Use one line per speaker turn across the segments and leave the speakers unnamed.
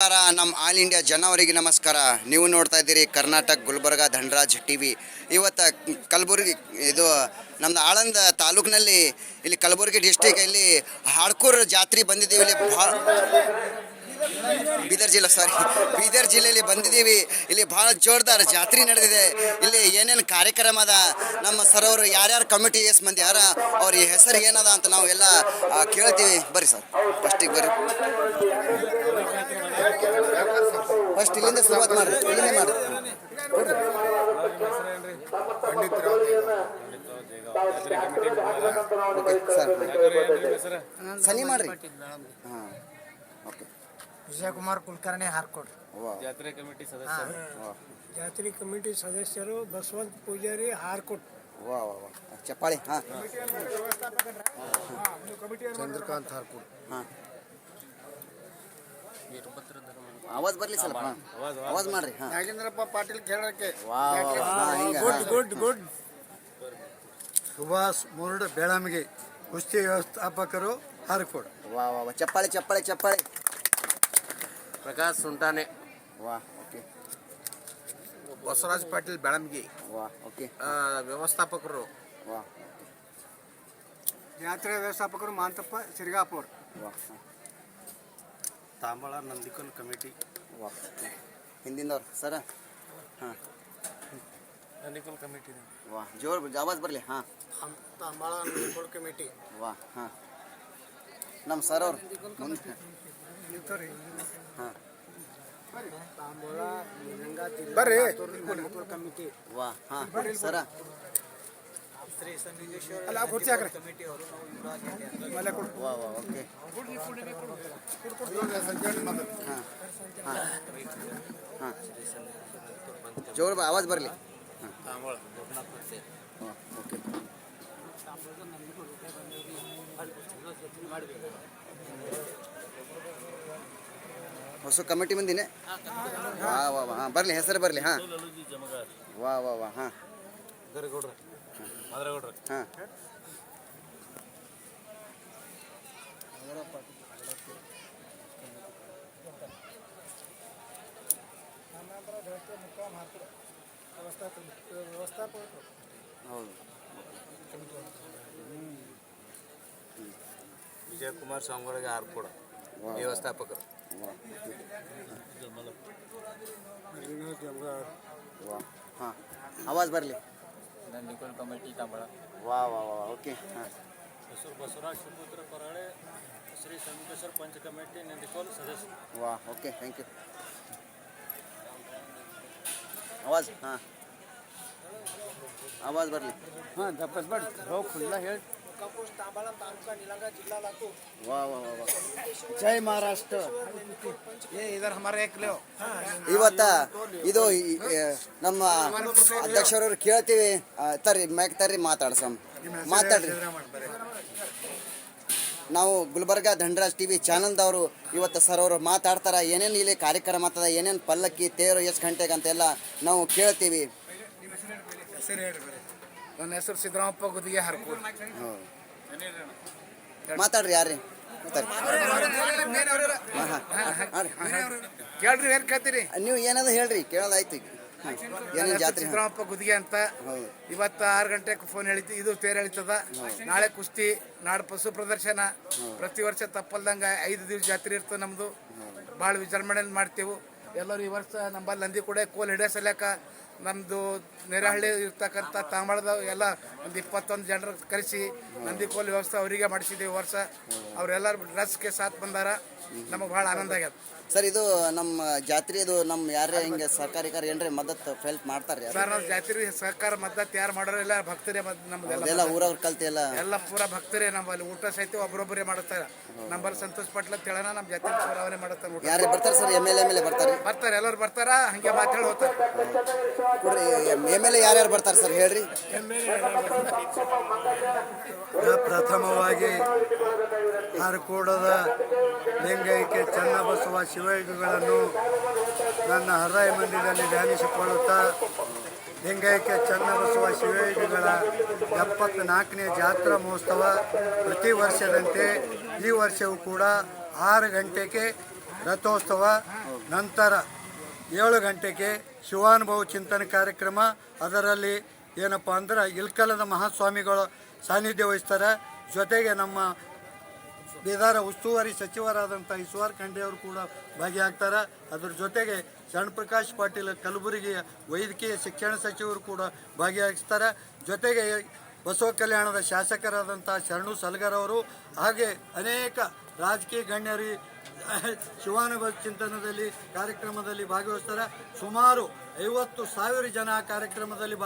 ನಮಸ್ಕಾರ. ನಮ್ಮ all India ಜನವರಿಗೆ ನಮಸ್ಕಾರ. ನೀವು ನೋಡ್ತಾ ಇದ್ದೀರಿ ಕರ್ನಾಟಕ ಗುಲ್ಬರ್ಗ ಧನರಾಜ್ ಟಿವಿ. ಇವತ್ತು ಕಲಬುರಗಿ ಇದು ನಮ್ಮದು ಆಳಂದ ತಾಲೂಕಿನಲ್ಲಿ ಇಲ್ಲಿ ಕಲಬುರಗಿ ಡಿಸ್ಟಿಕ್ ಇಲ್ಲಿ ಹಾಡ್ಕೂರು ಜಾತ್ರೆ ಬಂದಿದ್ದೀವಿ. ಇಲ್ಲಿ ಬೀದರ್ ಜಿಲ್ಲೆಯಲ್ಲಿ ಬಂದಿದ್ದೀವಿ. ಇಲ್ಲಿ ಭಾಳ ಜೋರ್ದಾರ್ ಜಾತ್ರೆ ನಡೆದಿದೆ. ಇಲ್ಲಿ ಏನೇನು ಕಾರ್ಯಕ್ರಮ ಅದ, ನಮ್ಮ ಸರ್ ಅವರು ಯಾರ್ಯಾರು ಕಮಿಟಿ ಎಸ್ ಮಂದಿ ಯಾರ ಅವ್ರ ಹೆಸರು ಏನದ ಅಂತ ನಾವು ಎಲ್ಲ ಕೇಳ್ತೀವಿ. ಬರ್ರಿ ಸರ್, ಫಸ್ಟಿಗೆ ಬರ್ರಿ. ಫಸ್ಟ್ ಇಲ್ಲಿಂದ ಶುರುವಾತ್ ಮಾಡ್ರಿ, ಇಲ್ಲಿಂದ ಮಾಡ್ರಿ. ಸರ್ ಸನಿ ಮಾಡ್ರಿ. ಹಾಂ, ಓಕೆ.
ವಿಜಯಕುಮಾರ್ ಕುಲಕರ್ಣಿ ಹಾರ್ಕೋಡ್.
ಜಾತ್ರೆ ಕಮಿಟಿ ಸದಸ್ಯರು.
ಜಾತ್ರೆ ಕಮಿಟಿ ಸದಸ್ಯರು ಬಸವಂತ ಪೂಜಾರಿ ಹಾರ್ಕೋಡ್.
ವಾ ವಾ ವಾ, ಚಪ್ಪಾಳಿ. ಹಾಂ,
ಚಂದ್ರಕಾಂತ್ ಹಾರ್ಕೋಡ್.
ಹಾಂ, ಆವಾಜ್ ಬರ್ಲಿ ಸ್ವಲ್ಪ. ಹಾಂ, ಆವಾಜ್ ಮಾಡ್ರಿ. ಹಾಂ,
ನಾಗೇಂದ್ರಪ್ಪ ಪಾಟೀಲ್ ಕೇಳಕ್ಕೆ.
ವಾ ಹಿಂಗೆ.
ಗುಡ್. ಸುಭಾಷ್ ಮುರುಡ್ ಬೆಳಮಗಿ ಕುಸ್ತಿ ವ್ಯವಸ್ಥಾಪಕರು ಹಾರ್ಕೋಡ್.
ವಾ ವಾ ವಾ, ಚಪ್ಪಾಳಿ ಚಪ್ಪಾಳಿ ಚಪ್ಪಾಳಿ.
ಪ್ರಕಾಶ್ ಸುಂಟಾನೆ.
ವಾ, ಓಕೆ.
ಬಸವರಾಜ್ ಪಾಟೀಲ್ ಬೆಳಮಗಿ
ವಾ, ಓಕೆ.
ವ್ಯವಸ್ಥಾಪಕರು.
ವಾ,
ಜಾತ್ರೆ ವ್ಯವಸ್ಥಾಪಕರು ಮಾಂತಪ್ಪ ಸಿರ್ಗಾಪುರ್.
ವಾ,
ತಾಂಬಳ ನಂದಿಕಲ್ ಕಮಿಟಿ.
ವಾ, ಹಿಂದಿಂದವ್ರು ಸರ. ಹಾಂ,
ನಂದಿಕಲ್ ಕಮಿಟಿ.
ವಾ, ಜೋರ್ ಆವಾಜ್ ಬರಲಿ. ಹಾಂ,
ತಾಂಬಾಳ ನಂದಿಕೋಲ್ ಕಮಿಟಿ.
ವಾ, ಹಾಂ, ನಮ್ಮ ಸರ್ ಅವ್ರು ಮುಂದೆ. ಹಾಂ,
ತಾಂಬಾಳ
ಬರ್ರಿ.
ನಂದಿಕೋಲ್ ಕಮಿಟಿ.
ವಾ, ಹಾಂ ಸರ.
ಶ್ರೀ ಸಂಗಮೇಶ್ವರ ಕಮಿಟಿ ಅವರು.
ವಾ ವಾ, ಓಕೆ. ಹಾಂ ಹಾಂ ಹಾಂ, ಜೋರ್ ಆವಾಜ್ ಬರಲಿ. ಹಾಂ, ಹಾಂ, ಓಕೆ. ಹೊಸ ಕಮಿಟಿ ಮಂದಿನೇ. ವಾ ವಾ ವಾ, ಹಾಂ ಬರಲಿ, ಹೆಸರು ಬರಲಿ. ಹಾಂ, ವಾ ವಾ ವಾ, ಹಾಂ ಹಾಂ, ಹೌದು.
ವಿಜಯಕುಮಾರ್ ಸ್ವಾಮಿಗಳಿಗೆ ಹಾರ್ಕೋಡ್ ವ್ಯವಸ್ಥಾಪಕರು.
ವಾ, ವಾ, ಹಾಂ ಆವಾಜ್ ಬರಲಿ.
ನಂದಿಕೋಲ್ ಕಮಿಟಿ ತಾಂಬಳ.
ವಾ ವಾ ವಾ, ಓಕೆ. ಹಾಂ,
ಹೆಸರು ಬಸವರಾಜ್ ಸುಪುತ್ರ ಕೊರಳೆ, ಶ್ರೀ ಸಂಗಮೇಶ್ವರ ಪಂಚ ಕಮಿಟಿ ನಂದಿಕೋಲ್ ಸದಸ್ಯ.
ವಾ, ಓಕೆ, ಥ್ಯಾಂಕ್ ಯು. ಆವಾಜ್. ಹಾಂ, ಆವಾಜ್ ಬರಲಿ.
ಹಾಂ ಜಬರ್ದಸ್ತ್ ಬಡ್ ಹೋ ಖುಲ್ಲಾ ಹೇಳಿ. ತಾಂಬಾಳ ತಾಲೂಕಾ ನಿಲಂಗ ಜಿಲ್ಲಾ ಲಾತು.
ವಾ ವಾ ವಾ ವಾ, ಜೈ ಮಹಾರಾಷ್ಟ್ರ.
ಇದರ ಹಮಾರೆ ಏಕ್ ಲೇವ್.
ಇವತ್ತ ಇದು ನಮ್ಮ ಅಧ್ಯಕ್ಷರವ್ರು ಕೇಳ್ತೀವಿ. ತರ್ರಿ ಮ್ಯಾಕ್ ತರ್ರಿ, ಮಾತಾಡ್ರಿ. ನಾವು ಗುಲ್ಬರ್ಗ ಧನರಾಜ್ ಟಿವಿ ಚಾನಲ್ದವರು ಇವತ್ತು ಸರ್ ಅವರು ಮಾತಾಡ್ತಾರೆ. ಏನೇನು ಇಲ್ಲಿ ಕಾರ್ಯಕ್ರಮ ಆಗ್ತದೆ, ಏನೇನು ಪಲ್ಲಕ್ಕಿ ತೇರು ಎಷ್ಟು ಗಂಟೆಗೆ ಅಂತೆಲ್ಲ ನಾವು ಕೇಳ್ತೀವಿ.
ನನ್ನ ಹೆಸರು ಸಿದ್ದರಾಮಪ್ಪ ಗುದಿಗೆ ಹಾರ್ಕೋಡ್.
ಮಾತಾಡ್ರಿ, ಯಾರ್ರಿ
ಕೇಳ್ರಿ, ಏನ್ ಕೇಳ್ತೀರಿ
ನೀವು? ಏನಾದ್ರು ಹೇಳ್ರಿ, ಕೇಳೋದಾಯ್ತು. ಏನೇನು ಜಾತ್ರೆ?
ಸಿದ್ದರಾಮಪ್ಪ ಗುದಿಗೆ ಅಂತ. ಇವತ್ತು 6 ಗಂಟೆಗೆ ಫೋನ್ ಹೇಳಿತ್ತು. ಇದು ತೇರು ಎಳಿತದ. ನಾಳೆ ಕುಸ್ತಿ, ನಾಳೆ ಪಶು ಪ್ರದರ್ಶನ. ಪ್ರತಿ ವರ್ಷ ತಪ್ಪಲ್ದಂಗೆ 5 ದಿವಸ ಜಾತ್ರೆ ಇರ್ತದೆ ನಮ್ಮದು. ಭಾಳ ವಿಜೃಂಭಣೆಯಲ್ಲಿ ಮಾಡ್ತೇವೆ ಎಲ್ಲರೂ. ಈ ವರ್ಷ ನಂಬಲ್ಲಿ ನಂದಿ ಕೂಡ ಕೋಲ್ ಹಿಡಿಯೋ ಸಲ್ಯಾಕ ನಮ್ಮದು ನೆರೆಹಳ್ಳಿ ಇರ್ತಕ್ಕಂಥ ತಾಂಬಳದ ಎಲ್ಲ ಒಂದು 21 ಜನರು ಕರೆಸಿ ನಂದಿ ಕೋಲ್ ವ್ಯವಸ್ಥೆ ಅವರಿಗೆ ಮಾಡಿಸಿದ್ದೀವಿ ವರ್ಷ. ಅವರೆಲ್ಲರೂ ಡ್ರೆಸ್ಗೆ ಸಾಥ್ ಬಂದಾರ. ನಮಗೆ ಭಾಳ ಆನಂದ ಆಗ್ಯದ
ಸರ್. ಇದು ನಮ್ಮ ಜಾತ್ರೆ, ಇದು ನಮ್ಮ ಯಾರೇ ಹಿಂಗೆ ಸರ್ಕಾರಿ ಏನ್ರಿ ಮದತ್ ಹೆಲ್ಪ್ ಮಾಡ್ತಾರೆ
ಸರ್? ನಾವು ಜಾತ್ರೆ ಸಹಕಾರ ಮದ್ದತ್ ಯಾರು ಮಾಡೋರು ಎಲ್ಲ ಭಕ್ತರೇ.
ನಮ್ದೆಲ್ಲ ಊರವ್ರ ಕಲ್ತಿ ಎಲ್ಲ
ಪೂರ ಭಕ್ತರೇ. ನಮ್ಮಲ್ಲಿ ಊಟ ಸಹಿತ ಒಬ್ಬರೊಬ್ಬರೇ ಮಾಡುತ್ತಾರೆ. ನಮ್ಮಲ್ಲಿ ಸಂತೋಷ್ ಪಟ್ಲ ತಿಳನ ನಮ್ಮ ಜಾತ್ರೆ ಚುನಾವಣೆ ಮಾಡುತ್ತಾರೆ.
ಯಾರೇ ಬರ್ತಾರೆ ಸರ್? MLA
ಬರ್ತಾರೆ, ಎಲ್ಲರೂ ಬರ್ತಾರ. ಹಂಗೆ ಮಾತಾಡಿ ಹೋಗ್ತಾರೆ.
MLA ಯಾರ್ಯಾರು ಬರ್ತಾರೆ ಸರ್ ಹೇಳ್ರಿ?
ಪ್ರಥಮವಾಗಿ ಹಾರ್ಕೋಡದ ಲಿಂಗೈಕ್ಯ ಚನ್ನಬಸವ ಶಿವಯೋಗಿಗಳನ್ನು ನನ್ನ ಹೃದಯ ಮಂದಿರದಲ್ಲಿ ಧ್ಯಾನಿಸಿಕೊಳ್ಳುತ್ತಾ ಲಿಂಗೈಕ್ಯ ಚನ್ನಬಸವ ಶಿವಯೋಗಿಗಳ 74ನೇ ಜಾತ್ರಾ ಮಹೋತ್ಸವ ಪ್ರತಿ ವರ್ಷದಂತೆ ಈ ವರ್ಷವೂ ಕೂಡ 6 ಗಂಟೆಗೆ ರಥೋತ್ಸವ ನಂತರ 7 ಗಂಟೆಗೆ ಶಿವಾನುಭವ ಚಿಂತನೆ ಕಾರ್ಯಕ್ರಮ. ಅದರಲ್ಲಿ ಏನಪ್ಪ ಅಂದ್ರೆ ಇಲ್ಕಲದ ಮಹಾಸ್ವಾಮಿಗಳು ಸಾನ್ನಿಧ್ಯ ವಹಿಸ್ತಾರೆ. ಜೊತೆಗೆ ನಮ್ಮ ಬೀದರ ಉಸ್ತುವಾರಿ ಸಚಿವರಾದಂಥ ಈಶ್ವರ್ ಖಂಡ್ರೆ ಅವರು ಕೂಡ ಭಾಗಿಯಾಗ್ತಾರೆ. ಅದರ ಜೊತೆಗೆ ಶರಣ್ ಪ್ರಕಾಶ್ ಪಾಟೀಲ್ ಕಲಬುರಗಿಯ ವೈದ್ಯಕೀಯ ಶಿಕ್ಷಣ ಸಚಿವರು ಕೂಡ ಭಾಗಿಯಾಗಿಸ್ತಾರೆ. ಜೊತೆಗೆ ಬಸವ ಕಲ್ಯಾಣದ ಶಾಸಕರಾದಂಥ ಶರಣು ಸಲಗರ್ ಅವರು ಹಾಗೆ ಅನೇಕ ರಾಜಕೀಯ ಗಣ್ಯರು ಶಿವಾನುಭವ ಚಿಂತನದಲ್ಲಿ ಕಾರ್ಯಕ್ರಮದಲ್ಲಿ ಭಾಗವಹಿಸ್ತಾರೆ. ಸುಮಾರು 50,000 ಜನ ಕಾರ್ಯಕ್ರಮದಲ್ಲಿ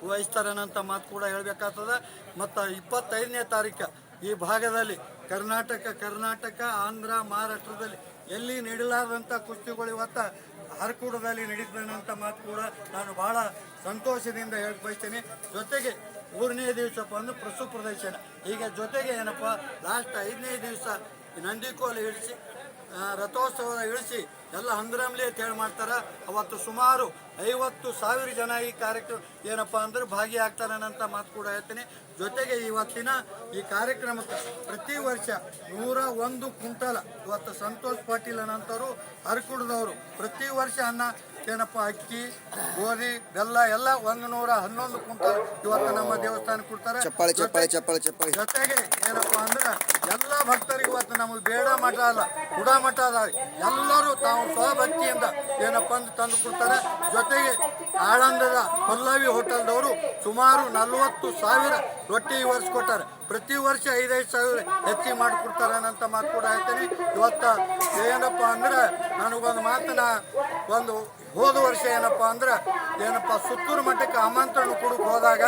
ವಹಿಸ್ತಾರೆ ಅನ್ನೋಂಥ ಮಾತು ಕೂಡ ಹೇಳಬೇಕಾಗ್ತದೆ. ಮತ್ತು 25ನೇ ತಾರೀಕು ಈ ಭಾಗದಲ್ಲಿ ಕರ್ನಾಟಕ, ಆಂಧ್ರ, ಮಹಾರಾಷ್ಟ್ರದಲ್ಲಿ ಎಲ್ಲಿ ನೀಡಲಾರದಂಥ ಕುಸ್ತಿಗಳು ಇವತ್ತು ಹರಕೂಡದಲ್ಲಿ ನಡೀತಾನಂಥ ಮಾತು ಕೂಡ ನಾನು ಭಾಳ ಸಂತೋಷದಿಂದ ಹೇಳಿ ಬಯಸ್ತೇನೆ. ಜೊತೆಗೆ 3ನೇ ದಿವಸ ಬಂದು ಪಶು ಪ್ರದರ್ಶನ. ಈಗ ಜೊತೆಗೆ ಏನಪ್ಪ ಲಾಸ್ಟ್ 5ನೇ ದಿವಸ ನಂದಿಕೋಲು ಇಳಿಸಿ ರಥೋತ್ಸವ ಇಳಿಸಿ ಎಲ್ಲ ಹಂಗ್ರಾಮ್ಲಿ ಅಂತ ಹೇಳಿ ಮಾಡ್ತಾರೆ. ಅವತ್ತು ಸುಮಾರು 50,000 ಜನ ಈ ಕಾರ್ಯಕ್ರಮ ಏನಪ್ಪ ಅಂದ್ರೆ ಭಾಗಿಯಾಗ್ತಾರೆ ಅನ್ನೋಂಥ ಮಾತು ಕೂಡ ಹೇಳ್ತೀನಿ. ಜೊತೆಗೆ ಇವತ್ತಿನ ಈ ಕಾರ್ಯಕ್ರಮಕ್ಕೆ ಪ್ರತಿ ವರ್ಷ 101 ಕ್ವಿಂಟಲ್ ಇವತ್ತು ಸಂತೋಷ್ ಪಾಟೀಲ್ ಅನ್ನೋಂಥವ್ರು ಹರಕುಡದವರು ಪ್ರತಿ ವರ್ಷ ಏನಪ್ಪ ಅಕ್ಕಿ, ಗೋಧಿ, ಬೆಲ್ಲ ಎಲ್ಲ 111 ಕ್ವಿಂಟಲ್ ಇವತ್ತು ನಮ್ಮ ದೇವಸ್ಥಾನ ಕೊಡ್ತಾರೆ. ಜೊತೆಗೆ ಏನಪ್ಪ ಅಂದ್ರೆ ಎಲ್ಲ ಭಕ್ತರಿಗೆ ಇವತ್ತು ನಮಗೆ ಬೇಡ ಮಠ ಅಲ್ಲ, ಕುಡ ಮಠ ಅದ, ಎಲ್ಲರೂ ತಾವು ಸ್ವಭಕ್ತಿಯಿಂದ ಏನಪ್ಪ ಅಂದ್ರೆ ತಂದು ಕೊಡ್ತಾರೆ. ಜೊತೆಗೆ ಆಳಂದದ ಪಲ್ಲವಿ ಹೋಟೆಲ್ದವರು ಸುಮಾರು 40,000 ರೊಟ್ಟಿ ಈ ವರ್ಷ ಕೊಟ್ಟಾರೆ. ಪ್ರತಿ ವರ್ಷ 5,000 ಹೆಚ್ಚಿಗೆ ಮಾಡಿಕೊಡ್ತಾರೆ ಅನ್ನೋಂಥ ಮಾತು ಕೂಡ ಹೇಳ್ತೀನಿ. ಇವತ್ತು ಏನಪ್ಪ ಅಂದ್ರೆ ನನಗೊಂದು ಮಾತನ್ನ ಹೋದ ವರ್ಷ ಏನಪ್ಪ ಸುತ್ತೂರು ಮಠಕ್ಕೆ ಆಮಂತ್ರಣ ಕೊಡಕ್ಕೆ ಹೋದಾಗ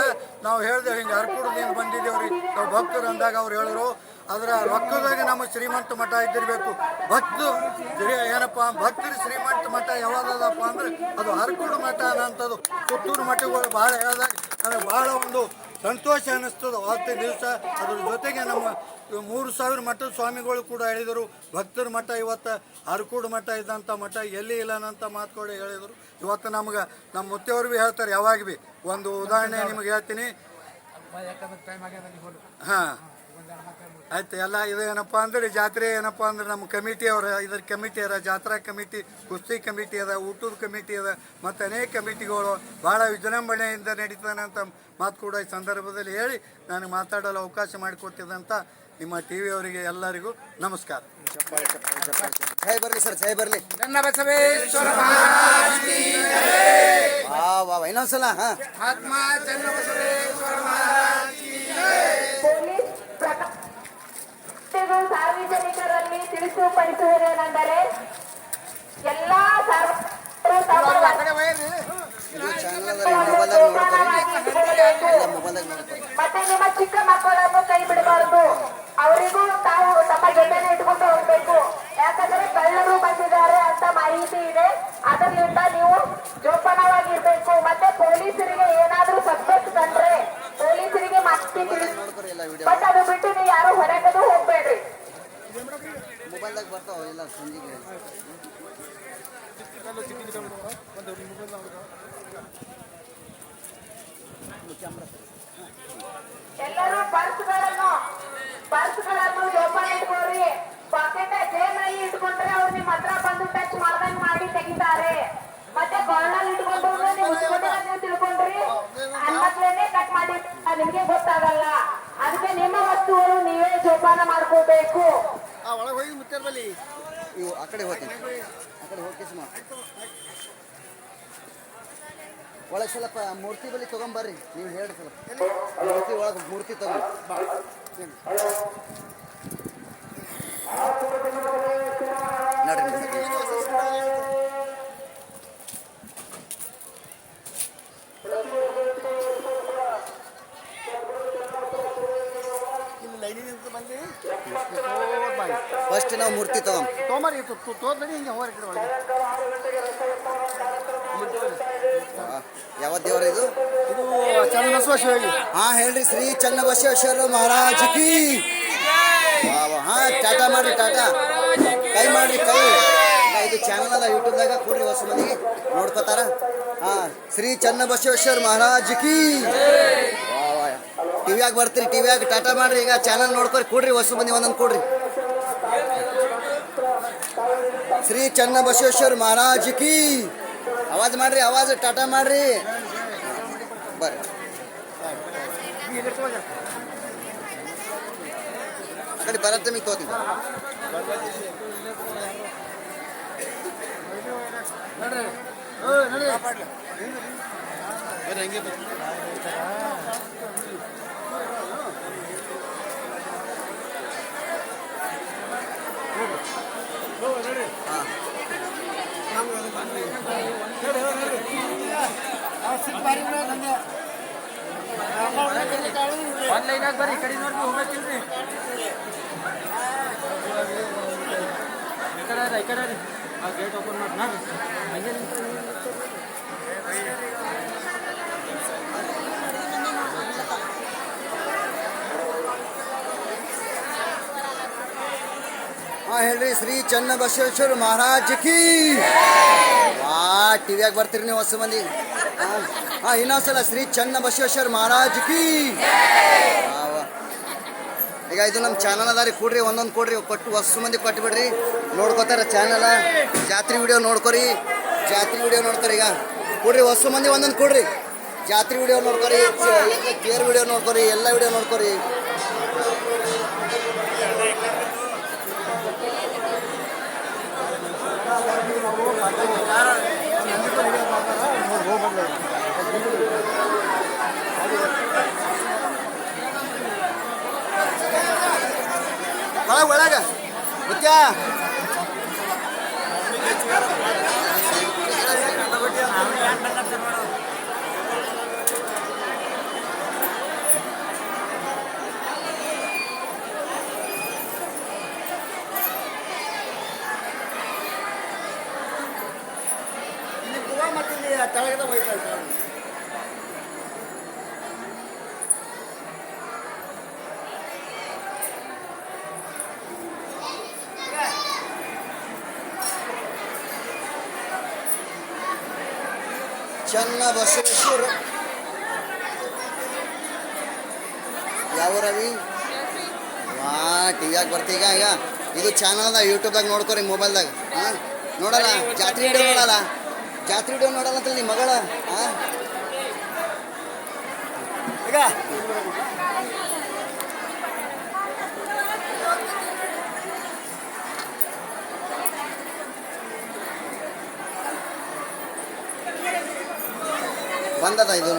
ನಾವು ಹೇಳಿದೆವು ಹಿಂಗೆ ಹರಕೂಡದಿಂದ ಬಂದಿದ್ದೇವ್ರಿ ನಾವು ಭಕ್ತರು ಅಂದಾಗ ಅವ್ರು ಹೇಳಿದ್ರು ಅದರ ರೊಕ್ಕದಾಗ ನಮ್ಮ ಶ್ರೀಮಂತ ಮಠ ಇದ್ದಿರಬೇಕು. ಭಕ್ತರು ಶ್ರೀಮಂತ ಮಠ ಯಾವಾಗದಪ್ಪ ಅಂದ್ರೆ ಅದು ಹರಕೂಡು ಮಠ ಅನ್ನೋಂಥದ್ದು. ಸುತ್ತೂರು ಮಠಗಳು ಭಾಳ ಹೇಳಿದಾಗ ನನಗೆ ಭಾಳ ಒಂದು ಸಂತೋಷ ಅನ್ನಿಸ್ತದೆ. ಅವತ್ತಿನ ದಿವಸ ಅದ್ರ ಜೊತೆಗೆ ನಮ್ಮ 3,000 ಮಠದ ಸ್ವಾಮಿಗಳು ಕೂಡ ಹೇಳಿದರು ಭಕ್ತರ ಮಠ ಇವತ್ತು ಹರಕೂಡು ಮಠ ಇದ್ದಂಥ ಮಠ ಎಲ್ಲಿ ಇಲ್ಲ ಅನ್ನೋಂಥ ಮಾತುಗಳು ಹೇಳಿದರು. ಇವತ್ತು ನಮ್ಗೆ ನಮ್ಮ ಮುತ್ತೆಯವ್ರು ಭೀ ಹೇಳ್ತಾರೆ ಯಾವಾಗ ಭೀ. ಒಂದು ಉದಾಹರಣೆ ನಿಮಗೆ ಹೇಳ್ತೀನಿ. ಹಾಂ ಆಯ್ತು. ಎಲ್ಲ ಇದು ಏನಪ್ಪ ಅಂದ್ರೆ ಜಾತ್ರೆ ಏನಪ್ಪ ಅಂದ್ರೆ ನಮ್ಮ ಕಮಿಟಿಯವ್ರ ಇದ್ರ ಕಮಿಟಿ ಅದ, ಜಾತ್ರಾ ಕಮಿಟಿ, ಕುಸ್ತಿ ಕಮಿಟಿ ಅದ, ಊಟದ ಕಮಿಟಿ ಅದ, ಮತ್ತು ಅನೇಕ ಕಮಿಟಿಗಳು ಭಾಳ ವಿಜೃಂಭಣೆಯಿಂದ ನಡೀತಾನೆ ಅಂತ ಮಾತು ಕೂಡ ಈ ಸಂದರ್ಭದಲ್ಲಿ ಹೇಳಿ ನನಗೆ ಮಾತಾಡಲು ಅವಕಾಶ ಮಾಡಿಕೊಟ್ಟಿದ್ದಂಥ ನಿಮ್ಮ TV ಅವರಿಗೆ ಎಲ್ಲರಿಗೂ ನಮಸ್ಕಾರ.
ಜೈ ಬರಲಿ ಸರ್, ಜೈ ಬರಲಿ. ಇನ್ನೊಂದ್ಸಲ
ಸಾರ್ವಜನಿಕರಲ್ಲಿ ತಿಳಿಸುಪಡಿಸುವುದೇನೆಂದರೆ ಎಲ್ಲಾ ಮತ್ತೆ ನಿಮ್ಮ ಚಿಕ್ಕ ಮಕ್ಕಳನ್ನು ಕೈ ಬಿಡಬಾರದು. ಅವರಿಗೂ ತಾವು ತಮ್ಮ ಜೊತೆನೆ ಇಟ್ಕೊಂಡು ಹೋಗ್ಬೇಕು. ಯಾಕಂದ್ರೆ ಕಳ್ಳರು ಬಂದಿದ್ದಾರೆ ಅಂತ ಮಾಹಿತಿ ಇದೆ. ಅದರಿಂದ ನೀವು ಜೋಪಾನವಾಗಿರ್ಬೇಕು. ಮತ್ತೆ ಪೊಲೀಸರಿಗೆ ಏನಾದ್ರೂ ಸಸ್ಪೆಕ್ಟ್ ಕಂಡ್ರೆ ಪೊಲೀಸರಿಗೆ ಮಾಹಿತಿ ತಿಳಿಸಿ. ಬಟ್ ಅದು ಬಿಟ್ಟು ನೀವು ಯಾರು ಹೊರಗದು ಹೋಗ್ಬೇಡ್ರಿ.
ಮೊಬೈಲ್ದಾಗ ಬರ್ತಾವ ಇಲ್ಲ ಸಂಜಿಗೆ.
ಎಲ್ಲರೂ ಪರ್ಸ್ಗಳನ್ನು ಜೋಪಾನ ಇಟ್ಕೊಳ್ರಿ. ಪಾಕೆಟ್ ಜೇಬಲ್ಲಿ ಇಟ್ಕೊಂಡ್ರೆ ಅವ್ರು ನಿಮ್ಮ ಹತ್ರ ಬಂದು ಟಚ್ ಮಾಡ್ದಂಗ್ ಮಾಡಿ ತೆಗಿತಾರೆ. ಮತ್ತೆ ಕಾರ್ನಲ್ಲಿ ಇಟ್ಕೊಂಡು ನೀವು ತಿಳ್ಕೊಂಡ್ರಿ ಅನ್ಮಕ್ಳೇನೆ ಕಟ್ ಮಾಡಿ ನಿಮ್ಗೆ ಗೊತ್ತಾಗಲ್ಲ. ಅದಕ್ಕೆ ನಿಮ್ಮ ವಸ್ತುಗಳು ನೀವೇ ಜೋಪಾನ ಮಾಡ್ಕೋಬೇಕು.
ಒಳಗೆ ಹೋಗಿ ಮುತ್ತೇರ್ಬಲ್ಲಿ ಇವು ಆ ಕಡೆ ಹೋಗ್ತೀನಿ, ಆ ಕಡೆ ಹೋಗಿ ಒಳಗೆ ಸ್ವಲ್ಪ ಮೂರ್ತಿ ಬಳಿ ತೊಗೊಂಬರ್ರಿ. ನೀವು ಹೇಳಿ ಸ್ವಲ್ಪ ಮೂರ್ತಿ ಒಳಗೆ ಮೂರ್ತಿ ತಗೊಂಡು ನೋಡ್ರಿ. ಫಸ್ಟ್ ನಾವು ಮೂರ್ತಿ ತಗೊಂಬರಿ. ಯಾವ ದೇವರ ಇದು?
ಚನ್ನಬಸವೇಶ್ವರ.
ಹಾಂ ಹೇಳ್ರಿ, ಶ್ರೀ ಚನ್ನಬಸವೇಶ್ವರ ಮಹಾರಾಜ್ ಕಿ. ಹಾಂ ಟಾಟಾ ಮಾಡ್ರಿ, ಟಾಟಾ ಕೈ ಮಾಡ್ರಿ, ಕೈ. ಇದು ಚಾನಲ್ ಅದ ಯೂಟ್ಯೂಬ್ದಾಗ ಕೊಡ್ರಿ, ಹೊಸ ಮಂದಿಗೆ ನೋಡ್ಕೋತಾರ. ಹಾಂ ಶ್ರೀ ಚನ್ನಬಸವೇಶ್ವರ ಮಹಾರಾಜ್ ಕಿ. ಟಿವಿಯಾಗ ಬರ್ತೀರಿ, ಟಿವಿಯಾಗ ಟಾಟಾ ಮಾಡ್ರಿ. ಈಗ ಚಾನಲ್ ನೋಡ್ಕೊರಿ, ಕೊಡ್ರಿ ಹೊಸ ಮಂದಿ ಒಂದೊಂದು ಕೊಡ್ರಿ. ಶ್ರೀ ಚನ್ನಬಸವೇಶ್ವರ ಮಹಾರಾಜ್ ಕಿ ಆವಾಜ್ ಮಾಡ್ರಿ, ಆವಾಜ್ ಟಾಟಾ ಮಾಡ್ರಿ. ಬರ್ರಿ ಆ ಕಡೆ ಬರತ್ತೆ ನಿಮಗೆ ತೋತೀನಿ.
ಆನ್ಲೈನಾಗ ಬರ್ರಿ, ಈ ಕಡೆ ನೋಡಿ ಹೋಗ್ಬೇಕಿಲ್ರಿ. ಈ ಕಡೆ ರೀ ಆ ಗೇಟ್ ಓಪನ್ ಮಾಡಿ ನೋಡ್ರಿ. ಹಂಗೆ
ಹೇಳ್ರಿ ಶ್ರೀ ಚನ್ನಬಸವೇಶ್ವರ ಮಹಾರಾಜ್ ಕಿ. ಟಿವಿಯಾಗ ಬರ್ತೀರಿ ನೀವು ಹೊಸ ಮಂದಿ. ಇನ್ನೊಂದ್ಸಲ ಶ್ರೀ ಚನ್ನಬಸವೇಶ್ವರ ಮಹಾರಾಜ್ ಕಿ. ಈಗ ಇದು ನಮ್ಮ ಚಾನಲ್ ಅದ ರೀ, ಕೊಡ್ರಿ ಒಂದೊಂದು ಕೊಡ್ರಿ, ಕೊಟ್ಟು ಹೊಸ ಮಂದಿ ಕೊಟ್ಟು ಬಿಡ್ರಿ. ನೋಡ್ಕೋತಾರ ಚಾನಲ್, ಜಾತ್ರೆ ವಿಡಿಯೋ ನೋಡ್ಕೊರಿ, ಜಾತ್ರೆ ವಿಡಿಯೋ ನೋಡ್ತಾರೆ. ಈಗ ಕೊಡ್ರಿ ಹೊಸ ಮಂದಿ ಒಂದೊಂದು ಕೊಡ್ರಿ, ಜಾತ್ರೆ ವಿಡಿಯೋ ನೋಡ್ಕೊರಿ, ಕೇರ್ ವಿಡಿಯೋ ನೋಡ್ಕೊರಿ, ಎಲ್ಲ ವಿಡಿಯೋ ನೋಡ್ಕೊರಿ. ಒಳಗ ಮುತ್ಯ ತಳಗದ ಹೋಯ್ತಾ ಚನ್ನಬಸವೇಶ್ವರ ಯಾವ ರವಿ. ಟಿವಿಯಾಗ ಬರ್ತೀಗ. ಈಗ ಇದು ಚಾನಲ್ದಾಗ ಯೂಟ್ಯೂಬ್ದಾಗ ನೋಡ್ಕೊರಿ, ಮೊಬೈಲ್ದಾಗ. ನೋಡಲ್ಲ ಜಾತ್ರೆ ವಿಡಿಯೋ ನೋಡಲ್ಲ, ಜಾತ್ರೆ ವಿಡಿಯೋ ನೋಡಲ್ಲ ಅಂತ ನಿಮ್ಮ ಮಗಳ. ಈಗ ಬಂದದ ಇದು.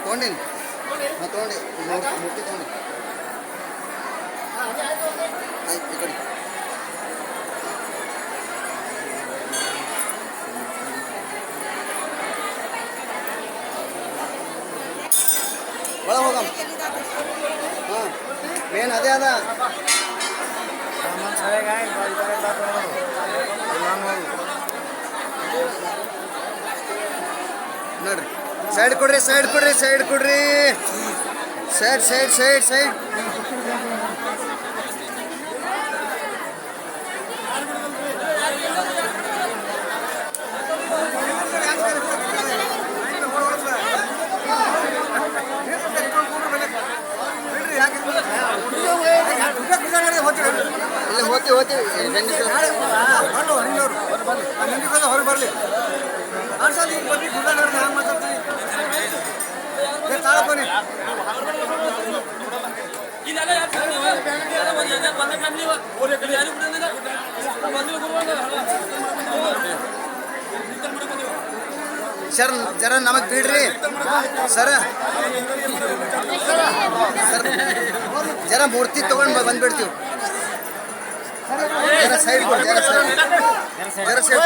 ತೊಗೊಂಡಿನಿ ತೊಗೊಂಡು ಮುಟ್ಟಿ ತೊಗೊಂಡು ಆಯ್ತು. ಈ ಕಡೆ ಒಳಗೆ ಹೋಗಮ್ಮ. ಮೇನ್ ಅದೇ ಅದ. ನೋಡ್ರಿ ಸೈಡ್ ಕೊಡ್ರಿ, ಸೈಡ್ ಕೊಡ್ರಿ, ಸೈಡ್ ಕೊಡ್ರಿ, ಸೈಡ್ ಸೈಡ್ ಸೈಡ್ ಸೈಡ್. ಇಲ್ಲ ಹೋಗ್ತೀವಿ ಹೊರಗೆ ಬರಲಿ. ತಾಳಪ್ಪನಿ ಸರ್, ಜರ ನಮಗೆ ಬಿಡ್ರಿ ಸರ್. ಜರ ಮೂರ್ತಿ ತಗೊಂಡು ಬಂದ್ಬಿಡ್ತೀವಿ. ಜರ ಸೈಡ್ ಕೊಡಿ, ಜರ ಸೈಡ್, ಜರ ಸೈಡ್.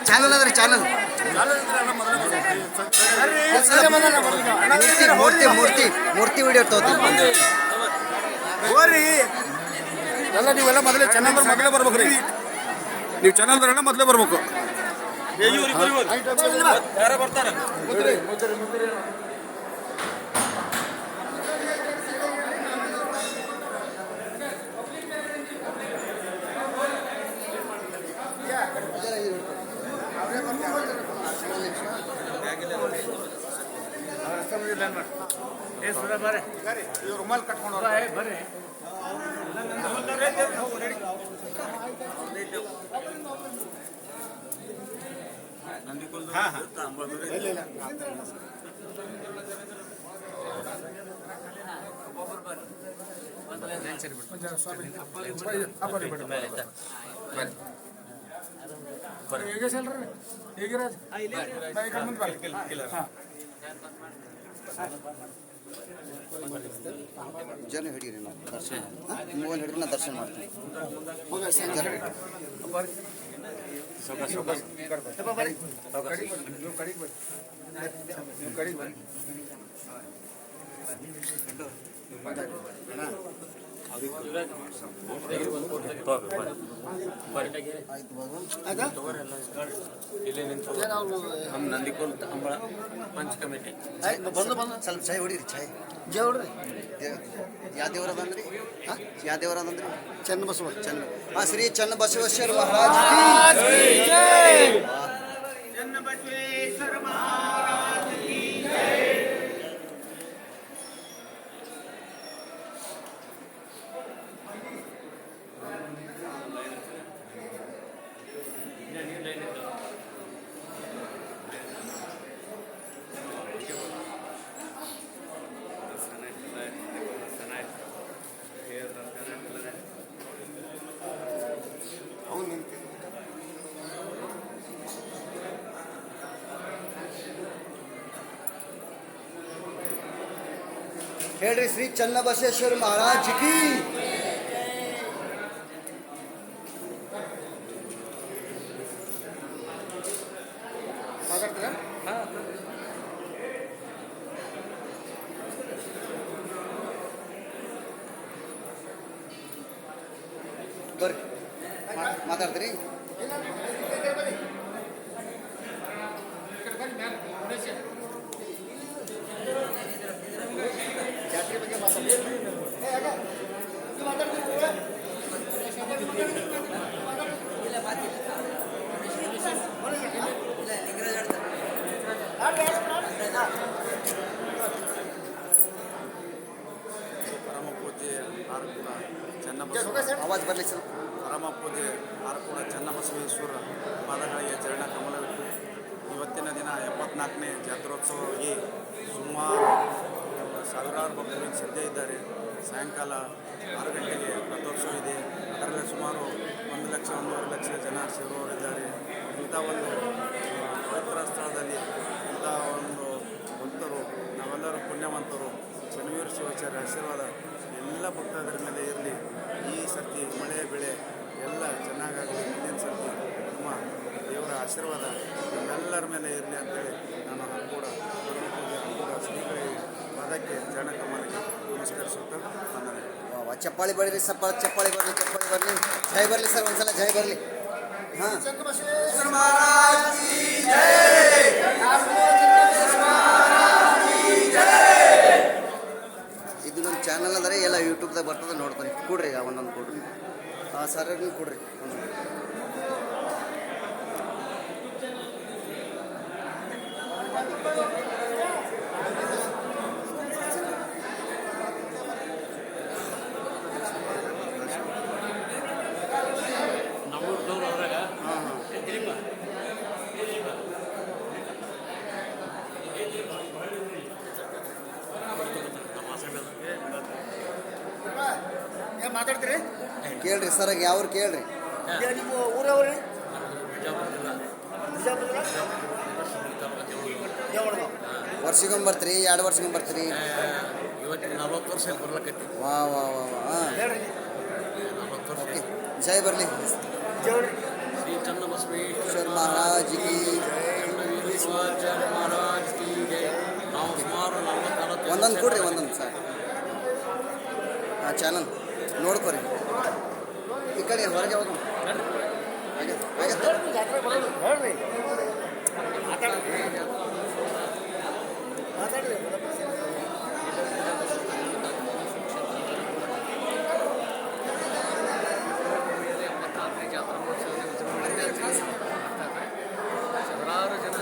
ಚಾನಲ್ ಅದ್ರಿ, ಚಾನಲ್ ಮೂರ್ತಿ ಮೂರ್ತಿ ಮೂರ್ತಿ ವಿಡಿಯೋ ತಗೋತೀವಿ.
ಹೋರಿ ಎಲ್ಲ ನೀವೆಲ್ಲ ಮೊದಲೇ ಚಾನಲ್ ಮೊದಲೇ ಬರ್ಬೇಕು ರೀ. ನೀವು ಚಾನಲ್ ಮೊದಲೇ ಬರ್ಬೇಕು. ಬರ್ತಾರೆ
ಇಲ್ಲ ಮಾಡಿ ಏ ಸುರ ಬರ್ರಿ
ರುಮಾಲ್ ಕಟ್ಕೊಂಡು
ಬರ್ರಿ
ಜನ ಹಿಡೀರಿ ನಾವು ದರ್ಶನ ಮೊಬೈಲ್ ಹಿಡಿದ್ರೆ ನಾ ದರ್ಶನ ಮಾಡ್ತೀನಿ
ನಮ್ಮ ನಂದಿಕೋಲ್ ಅಂಬಳ ಪಂಚ ಕಮಿಟಿ
ಸ್ವಲ್ಪ ಚಾಯ್ ಹೊಡೀರಿ ಚಾಯ್ ಯಾವ ದೇವರ ಅದಂದ್ರಿ ಯಾವ ದೇವರ ಅದಂದ್ರಿ ಚನ್ನಬಸವ ಶ್ರೀ ಚನ್ನಬಸವೇಶ್ವರ ಮಹಾರಾಜ್ ಹೇಳ್ರಿ ಶ್ರೀ ಚನ್ನಬಸವೇಶ್ವರ ಮಹಾರಾಜ್ ಕಿ ಬರ್ರಿ ಮಾತಾಡ್ತೀರಿ ಜಾತ್ರೆ ಬಗ್ಗೆ
ಪರಮ ಪೂಜ್ಯ ಆರಕೂಡ
ಆವಾಜ್ ಬರಲಿ ಸರ್
ಪರಮ ಪೂಜ್ಯ ಆರಕೂಡ ಚನ್ನಬಸವೇಶ್ವರ ಪಾದಗಳಿಗೆ ಚರಣ ಕಮಲವಿಟ್ಟು ಇವತ್ತಿನ ದಿನ 74ನೇ ಜಾತ್ರೋತ್ಸವವಾಗಿ ಸುಮಾರು ಸಾವಿರಾರು ಭಕ್ತರು ಸದ್ಯ ಇದ್ದಾರೆ. ಸಾಯಂಕಾಲ 6 ಗಂಟೆಗೆ ರಥೋತ್ಸವ ಇದೆ. ಅದರಲ್ಲಿ ಸುಮಾರು 1 ಲಕ್ಷ 1.5 ಲಕ್ಷ ಜನ ಸೇರುವವರಿದ್ದಾರೆ. ಇಂಥ ಒಂದು ಪವಿತ್ರ ಸ್ಥಳದಲ್ಲಿ ಇಂಥ ಒಂದು ಭಕ್ತರು ನಾವೆಲ್ಲರೂ ಪುಣ್ಯವಂತರು. ಚನ್ನವೀರ ಶಿವಾಚಾರ್ಯ ಆಶೀರ್ವಾದ ಎಲ್ಲ ಭಕ್ತರ ಮೇಲೆ ಇರಲಿ. ಈ ಸರ್ತಿ ಮಳೆ ಬೆಳೆ ಎಲ್ಲ ಚೆನ್ನಾಗಾಗಲಿ. ಮುಂದಿನ ಸರ್ತಿ ನಮ್ಮ ದೇವರ ಆಶೀರ್ವಾದ ನಮ್ಮೆಲ್ಲರ ಮೇಲೆ ಇರಲಿ ಅಂತೇಳಿ ನಾನು ಕೂಡ ಶ್ರೀಗಳಿಗೆ ಪಾದಕ್ಕೆ ಚರಣ ಕಮಲಕ್ಕೆ ನಮಸ್ಕರಿಸುತ್ತಾ ನನ್ನ
ಚಪ್ಪಾಳಿ ಬರಲಿ ಚಪ್ಪಾಳಿ ಬರಲಿ ಜೈ ಬರಲಿ ಸರ್ ಒಂದ್ಸಲ ಜೈ ಬರಲಿ. ಹಾಂ ಇದು ನಮ್ಮ ಚಾನಲ್ ಅಂದರೆ ಎಲ್ಲ ಯೂಟ್ಯೂಬ್ದಾಗ ಬರ್ತದೆ ನೋಡ್ಕೊಂಡು ಕೊಡ್ರಿ ಒಂದೊಂದು ಕೊಡ್ರಿ ಸರ್ ಕೊಡ್ರಿ
ಮಾತಾಡ್ತೀರಿ
ಕೇಳ್ರಿ ಸರ್ ಯಾವ್ರು ಕೇಳ್ರಿ.
ನಿಮ್ಮ ಊರವ್ರಿ
ವರ್ಷಿಗೊಮ್ಮೆ ಬರ್ತೀರಿ 2 ವರ್ಷಕ್ಕೊಮ್ಮೆ ಬರ್ತೀರಿ?
ಇವತ್ತಿನ 40 ವರ್ಷ ಬರ್ಲಕತ್ತಿ.
ವಾ ವಾ ವಾ ವಾ ಹಾಂ
40 ವರ್ಷ.
ಓಕೆ ಜೈ ಬರಲಿ.
ಶ್ರೀ ಚನ್ನಬಸವೇಶ್ವರ
ಮಹಾರಾಜ್ ಕಿ
ಚನ್ನವೀರ ಶಿವಾಚಾರ್ಯ ಮಹಾರಾಜ್ ಕಿ ಜೈ. ನಾವು ಸುಮಾರು 40
ಒಂದೊಂದು ಕೊಡ್ರಿ ಒಂದೊಂದು ಸರ್ ಚಾನಲ್ ನೋಡ್ಕೊರಿ. ಈ ಕಡೆ ಹೊರಗೆ ಹೋಗೋಣ.
ಸಾವಿರಾರು ಜನ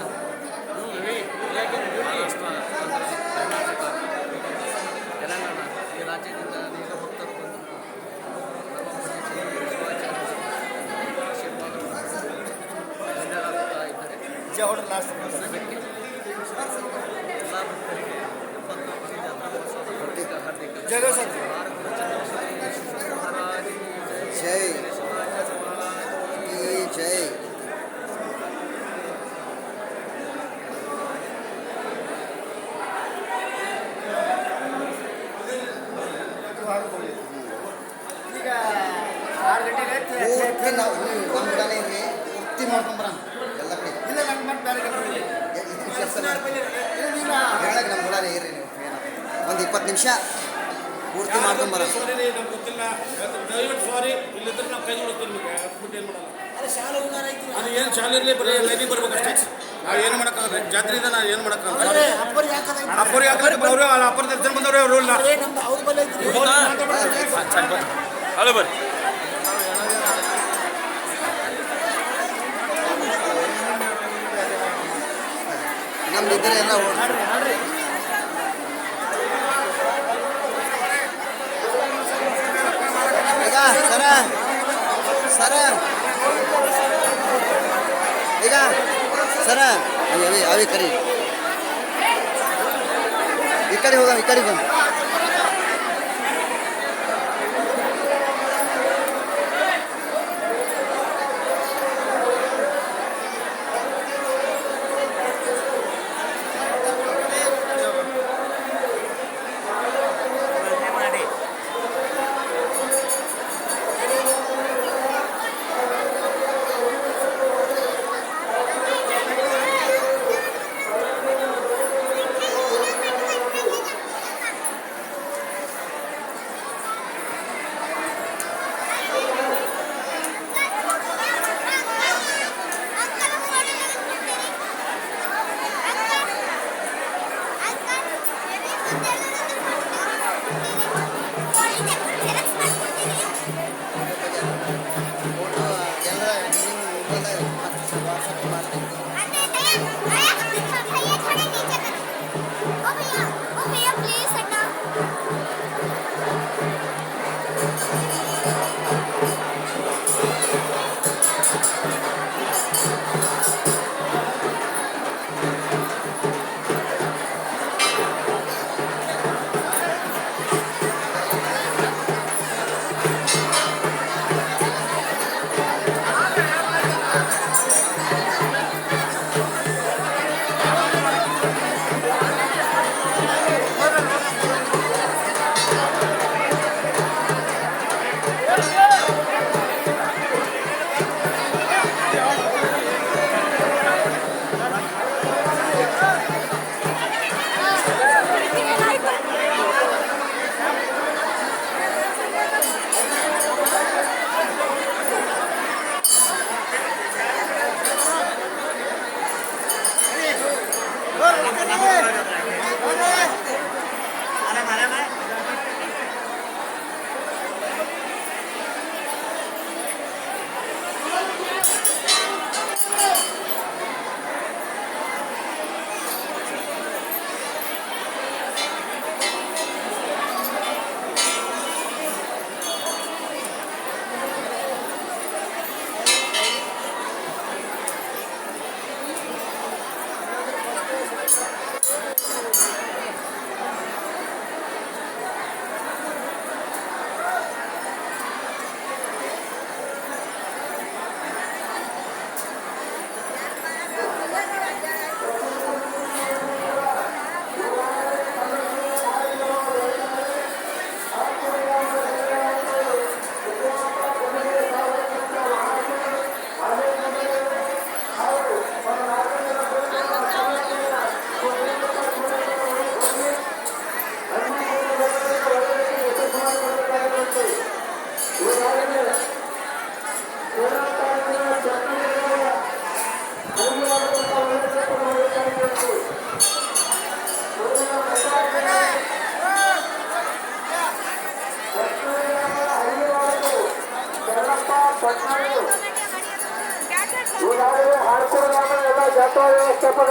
ಜೈ ಈ ಜೈ. ಪೂರ್ತಿ ನಾವು ನಮ್ಮ ಕಡೆ ಇರ್ರಿ, ಪೂರ್ತಿ ಮಾಡ್ಕೊಂಬರ ಎಲ್ಲ ಕಡೆ ಹೇಳಕ್ಕೆ ನಮ್ಮ ಕೂಡ ಇರ್ರಿ ನೀವು ಒಂದು 20 ನಿಮಿಷ ಪೂರ್ತಿ ಮಾಡ್ಕೊಂಬರ.
ಅದು ಏನು ಶಾಲೆಯಲ್ಲಿ ಬರೀ ಲೈನಿಗೆ ಬರ್ಬೇಕಷ್ಟೇ. ನಾವು ಏನು ಮಾಡೋಕ್ಕಾಗಲ್ಲ, ಜಾತ್ರೆಯಿಂದ ನಾವು ಏನು ಮಾಡೋಕ್ಕಾಗಲ್ಲ. ಅಪ್ಪರು ಯಾಕಂದ್ರೆ ಅವರು ಅಪ್ಪರ ದರ್ಶನ ಬಂದವ್ರೆ ಅವರು ಇಲ್ಲ. ಹಲೋ ಬರ್ರಿ.
ನಮ್ದು ಇದ್ರೆ ಎಲ್ಲ ಈಗ ಸರ ಈಗ ಸರ ಅವಿ ಕರಿ ಈ ಕಡೆ ಹೋಗ, ಈ ಕಡೆ ಹೋಗ.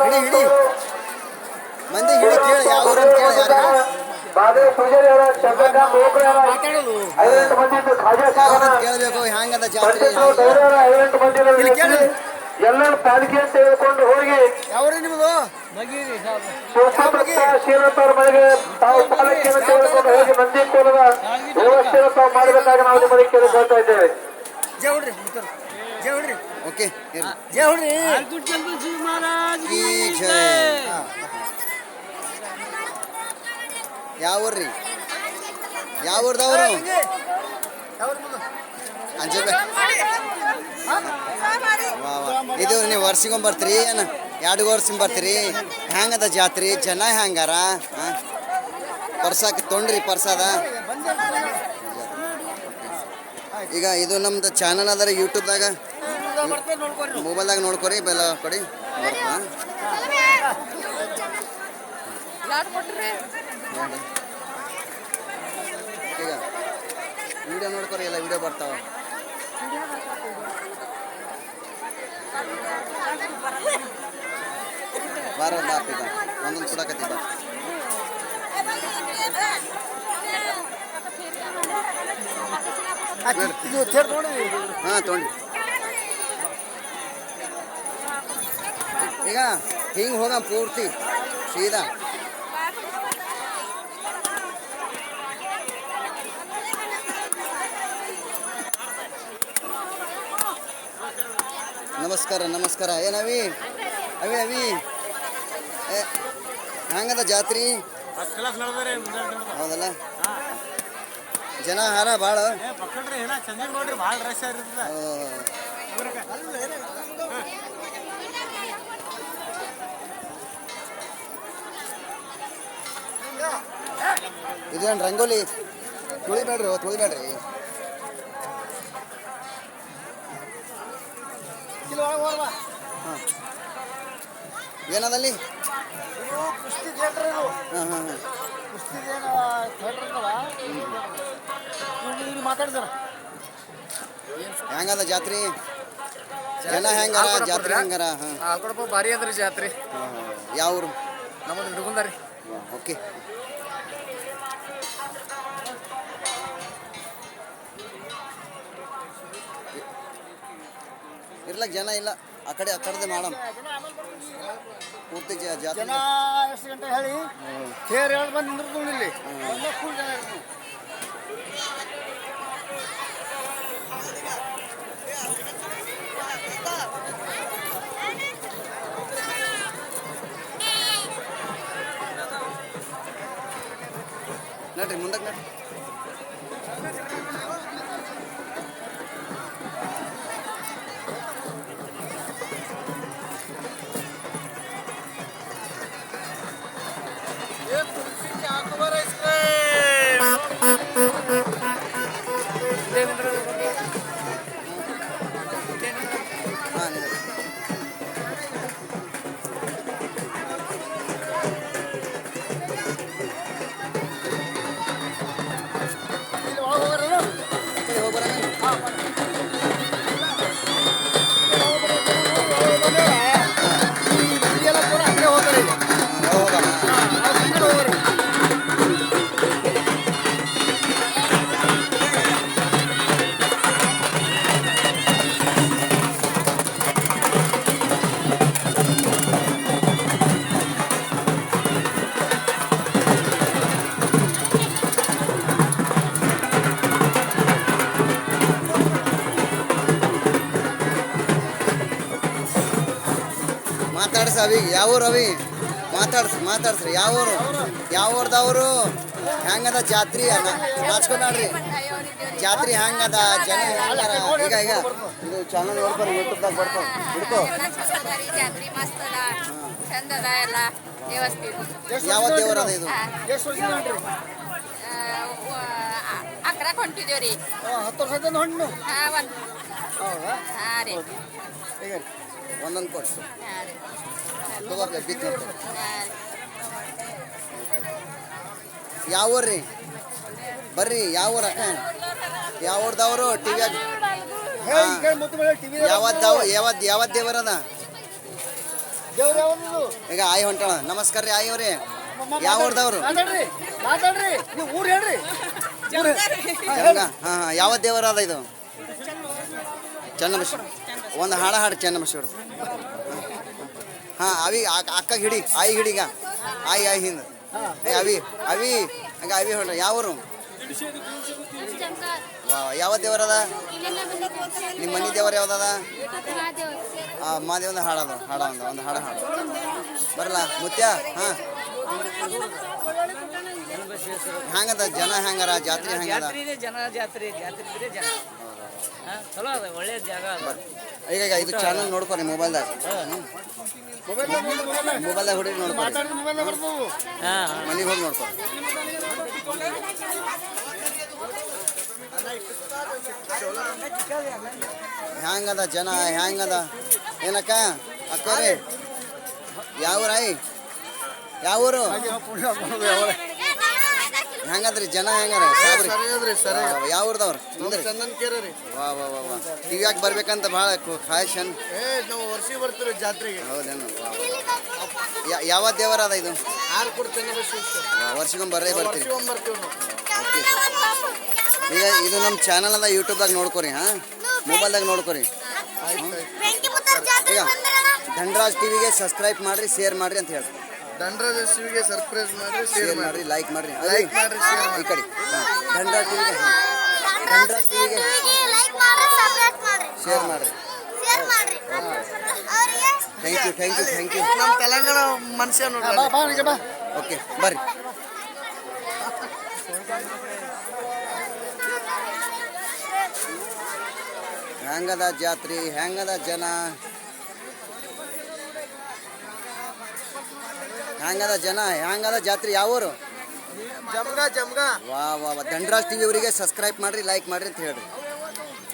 ಹಿಡಿ ಹಿಡಿ ಮಂದಿ ಹಿಡಿ ಕೇಳಿ ಯಾವ ಊರು ಅಂತ ಕೇಳಿ ಯಾರು ಕೇಳಬೇಕು ಹ್ಯಾಂಗದ ಜಾತ್ರೆ ಇಲ್ಲಿ ಕೇಳಿ
ಎಲ್ಲರೂ ಪಾಲಿಕೆ ಅಂತ ಹೇಳ್ಕೊಂಡು ಹೋಗಿ
ಯಾವ್ರಿ ನಿಮ್ಮದು
ಶಿವಪುತ್ರಪ್ಪ ಶ್ರೀನಾಥ್ ಅವ್ರ ಮನೆಗೆ ತಾವು ಪಾಲಿಕೆಯನ್ನು ತೆಗೆದುಕೊಂಡು ಹೋಗಿ ನಂದಿ ಕೋಲದ ವ್ಯವಸ್ಥೆಯನ್ನು ತಾವು ಮಾಡಬೇಕಾಗಿ ನಾವು ನಿಮ್ಮಲ್ಲಿ ಕೇಳಿಕೊಳ್ತಾ ಇದ್ದೇವೆ.
ಓಕೆ ಯಾವ ಊರ್ರಿ ಯಾವ ಊರ್ದವರು ಇದು ನೀವು ವರ್ಷಿಗೊಂದು ಬರ್ತೀರಿ ಏನು 2 ವರ್ಷ ಬರ್ತೀರಿ ಹೆಂಗದ ಜಾತ್ರೆ ಜನ ಹೆಂಗಾರ ಪರ್ಸಾಕ ತೊಂಡ್ರಿ ಪರ್ಸಾದ ಈಗ ಇದು ನಮ್ದು ಚಾನಲ್ ಅದ ರೀ ಯೂಟ್ಯೂಬ್ದಾಗ ಮೊಬೈಲ್ದಾಗ ನೋಡ್ಕೊರಿ ಬೆಲ್ಲ ಕೊಡಿ ಈಗ ವಿಡಿಯೋ ನೋಡ್ಕೊರಿ ಎಲ್ಲ ವಿಡಿಯೋ ಬರ್ತಾವ ಬಾರ ಹಾಕಿದ ಒಂದೊಂದು ಕೊಡಕತ್ತಿದ್ದ ಹಾಂ ತೊಗೊಂಡು ಈಗ ಹಿಂಗೆ ಹೋಗ ಪೂರ್ತಿ ಸೀದಾ ನಮಸ್ಕಾರ ಏನವಿ ಅವಿ ಹೆಂಗದ ಜಾತ್ರೆ ಹೌದಲ್ಲ ಜನ ಹಾರ ಭಾಳ ಇದೇನು ರಂಗೋಲಿ ತುಳಿಬೇಡ್ರಿ ಹಾಂ ಏನದಲ್ಲಿ ಹಾಂ ಹೆಂಗದ ಜಾತ್ರೆ ಜನ ಹೆಂಗಾರ ಜಾತ್ರೆ ಹೆಂಗಾರ
ಆಲ್ಕೊಡಪ್ಪ ಭಾರಿ ಅದ್ರಿ ಜಾತ್ರೆ.
ಯಾವ ಊರು
ನಮ್ಮದು ಹಿಡ್ಕೊಂಡಾರಿ.
ಓಕೆ ಇರ್ಲಕ್ ಜನ ಇಲ್ಲ ಆ ಕಡೆದೇ ಮಾಡಮ್ ಪೂರ್ತಿ ಜಾತ್ರೆ
ಎಷ್ಟು ಗಂಟೆ ಹೇಳಿ ಕೇರ್ ಹೇಳಿ ಬಂದು ನಿಂದ್ರದು ಇಲ್ಲಿ ಫುಲ್ ಜನ ಇರ್ತೀವಿ.
ನಡ್ರಿ ಮುಂದಕ್ಕೆ ನಡ್ರಿ ಮಾತಾಡ್ಸ ಅವಿ ಯಾವ ಊರು ಅವಿ ಮಾತಾಡ್ಸ್ರಿ ಯಾವ ಊರ್ದವರು ಹೆಂಗದ ಜಾತ್ರೆ ನಾಚ್ಕೊಂಡ್ರಿ ಜಾತ್ರೆ ಹೆಂಗದ ಜನ ಹೆಂಗಾರ ಈಗ ಇದು ಚಾನಲ್ ನೋಡ್ಕೊಂಡು ಯೂಟ್ಯೂಬ್ದಾಗ ಬರ್ತಾವ ಹಿಡ್ಕೋ
ಜಾತ್ರೆ ಮಸ್ತ್ ಅದ ಚಂದ ಅದ ಎಲ್ಲ ವ್ಯವಸ್ಥಿತ.
ಯಾವ ದೇವರ ಅದ ಇದು
ಅಕ್ರಾಕ್ ಹೊಂಟಿದೇವ್ರಿ
10 ವರ್ಷದ ಹಣ್ಣು
ಹಾಂ ರೀ
ಒಂದೊಂದು ಕೊಟ್ಟು ಬಿತ್ತು ಯಾವ ಊರ್ರಿ ಬರ್ರಿ ಯಾವ ಊರ ಯಾವ ಊರ್ದವರು ಟಿವಿಯಾಗ ಯಾವತ್ ದೇವರದ ಈಗ ಆಯ್ ಹೊಂಟಾಳ ನಮಸ್ಕಾರ ರೀ ಆಯ್ ಅವ್ರಿ ಯಾವ ಊರ್ದವ್ರು
ಊರು ಹೇಳ್ರಿ
ಹಾಂ ಯಾವ ದೇವರ ಅದ ಇದು ಚನ್ನಬಸವ ಒಂದು ಹಾಡು ಚೆನ್ನಬಸವೇಶ್ವರ. ಹಾಂ ಅವಿ ಅಕ್ಕಗೆ ಹಿಡಿ ಆಯಿ ಹಿಡಿಗ ಆಯಿ ಹಿಂದೆ ಅವಿ ಅವಿ ಹಂಗ ಅವಿ ಹೊಡ್ರಿ ಯಾವರು ಯಾವ ದೇವರದ ನಿಮ್ಮ ಮನೆ ದೇವರ ಯಾವ್ದದ ಮಾದೇವಂದ ಹಾಡೋದು ಒಂದು ಹಾಡು ಬರಲ್ಲ ಮುತ್ಯ. ಹಾಂ ಹೆಂಗದ ಜನ ಹೆಂಗಾರ ಜಾತ್ರೆ ಹೆಂಗದ
ಜಾತ್ರೆ ಚಲೋ ಅದ ಒಳ್ಳೆ ಜಾಗ ಅದ.
ಈಗ ಇದು ಚಾನಲ್ ನೋಡ್ಕೊರಿ ಮೊಬೈಲ್ದಾಗ ಹೊಡಿ ನೋಡ್ಕೊರಿ ಮನೆಗೆ ಹೋಗಿ ನೋಡ್ಕೊರಿ. ಹ್ಯಾಂಗದ ಜನ ಹ್ಯಾಂಗದ ಏನಕ್ಕ ಅಕ್ಕರಿ ಯಾವೂರಾಯಿ ಯಾವೂರು ಹೆಂಗದ್ರಿ ಜನ ಹೆಂಗಾರ ಯಾವ ಊರ್ದವ್ರು ವಾ ವಾ ವಾ ವಾ ಟಿವಿಯಾಗ ಬರ್ಬೇಕಂತ ಭಾಳ ಖಾಯಶನ್
ನಾವು ವರ್ಷಿ ಬರ್ತೀವಿ ಜಾತ್ರೆಗೆ.
ಹೌದೇನು ಯಾವ ದೇವರ ಅದ ಇದು ವರ್ಷಕ್ಕೊಮ್ಮೆ ಬರ್ತೀರಿ. ಓಕೆ ಈಗ ಇದು ನಮ್ಮ ಚಾನಲ್ ಅದ ಯೂಟ್ಯೂಬ್ದಾಗ ನೋಡ್ಕೊರಿ. ಹಾಂ ಮೊಬೈಲ್ದಾಗ ನೋಡ್ಕೊರಿ. ಈಗ ಧನರಾಜ್ ಟಿವಿಗೆ ಸಬ್ಸ್ಕ್ರೈಬ್ ಮಾಡಿರಿ ಶೇರ್ ಮಾಡಿರಿ ಅಂತ ಹೇಳಿ.
ಧನರಾಜ್ ಟಿವಿಗೆ ಸರ್ಪ್ರೈಸ್ ಮಾಡಿ
ಶೇರ್ ಮಾಡಿರಿ ಲೈಕ್ ಮಾಡಿರಿ ಈ ಕಡೆ. ಧನರಾಜ್ ಟಿವಿಗೆ ಶೇರ್ ಮಾಡಿರಿ. ಥ್ಯಾಂಕ್ ಯು
ನಮ್ಮ ತೆಲಂಗಾಣ ಮನುಷ್ಯ ನೋಡಿ.
ಓಕೆ ಬರ್ರಿ. ಹೆಂಗದ ಜಾತ್ರೆ ಹೆಂಗದ ಜನ ಹೆಂಗದ ಜಾತ್ರೆ ಯಾವೂರು ವಾ ವಾ ವಾ ಧನರಾಜ್ ಟಿವಿ ಅವರಿಗೆ ಸಬ್ಸ್ಕ್ರೈಬ್ ಮಾಡಿರಿ ಲೈಕ್ ಮಾಡಿರಿ ಅಂತ ಹೇಳ್ರಿ.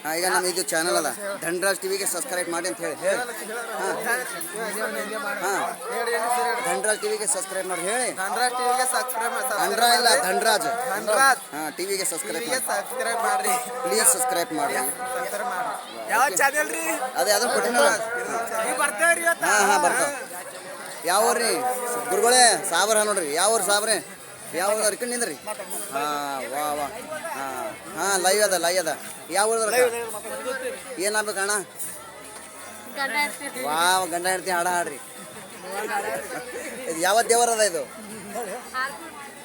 ಹಾಂ ಈಗ ನಮ್ಮ ಇದು ಚಾನಲ್ ಅದ ಧನರಾಜ್ ಟಿವಿಗೆ ಸಬ್ಸ್ಕ್ರೈಬ್ ಮಾಡಿ ಅಂತ ಹೇಳಿ ಹಾಂ ಧನರಾಜ್ ಟಿವಿಗೆ ಸಬ್ಸ್ಕ್ರೈಬ್ ಮಾಡಿ ಹೇಳಿ. ಧನರಾಜ್ ಹಾಂ ಟಿವಿಗೆ ಸಬ್ಸ್ಕ್ರೈಬ್ ಮಾಡಿ ಪ್ಲೀಸ್ ಸಬ್ಸ್ಕ್ರೈಬ್ ಮಾಡಿ.
ಯಾವ ಚಾನೆಲ್ ರೀ?
ಅದೇ ಅದನ್ನು ಕೊಟ್ಟಿನಲ್ಲ. ಹಾಂ ಬರ್ತಾವೆ. ಯಾವ ಊರ್ರಿ ಗುರುಗಳೇ ಸಾಬ್ರ ನೋಡ್ರಿ ಯಾವ ಊರು ಸಾಬ್ರೆ ಯಾವ ಊರ್ದವ್ರು ಇಕ್ಕ ನಿಂದ್ರಿ. ಹಾಂ ವಾ ವಾ ಹಾಂ ಲೈವ್ ಅದ ಯಾವ ಊರ್ದವ್ರ ಏನಾಗ್ಬೇಕು ಅಣ್ಣ? ವಾವ್ ಗಂಡ ಹೆಂಡ್ತಿ ಹಾಡ್ರಿ. ಇದು ಯಾವ ದೇವರದ ಇದು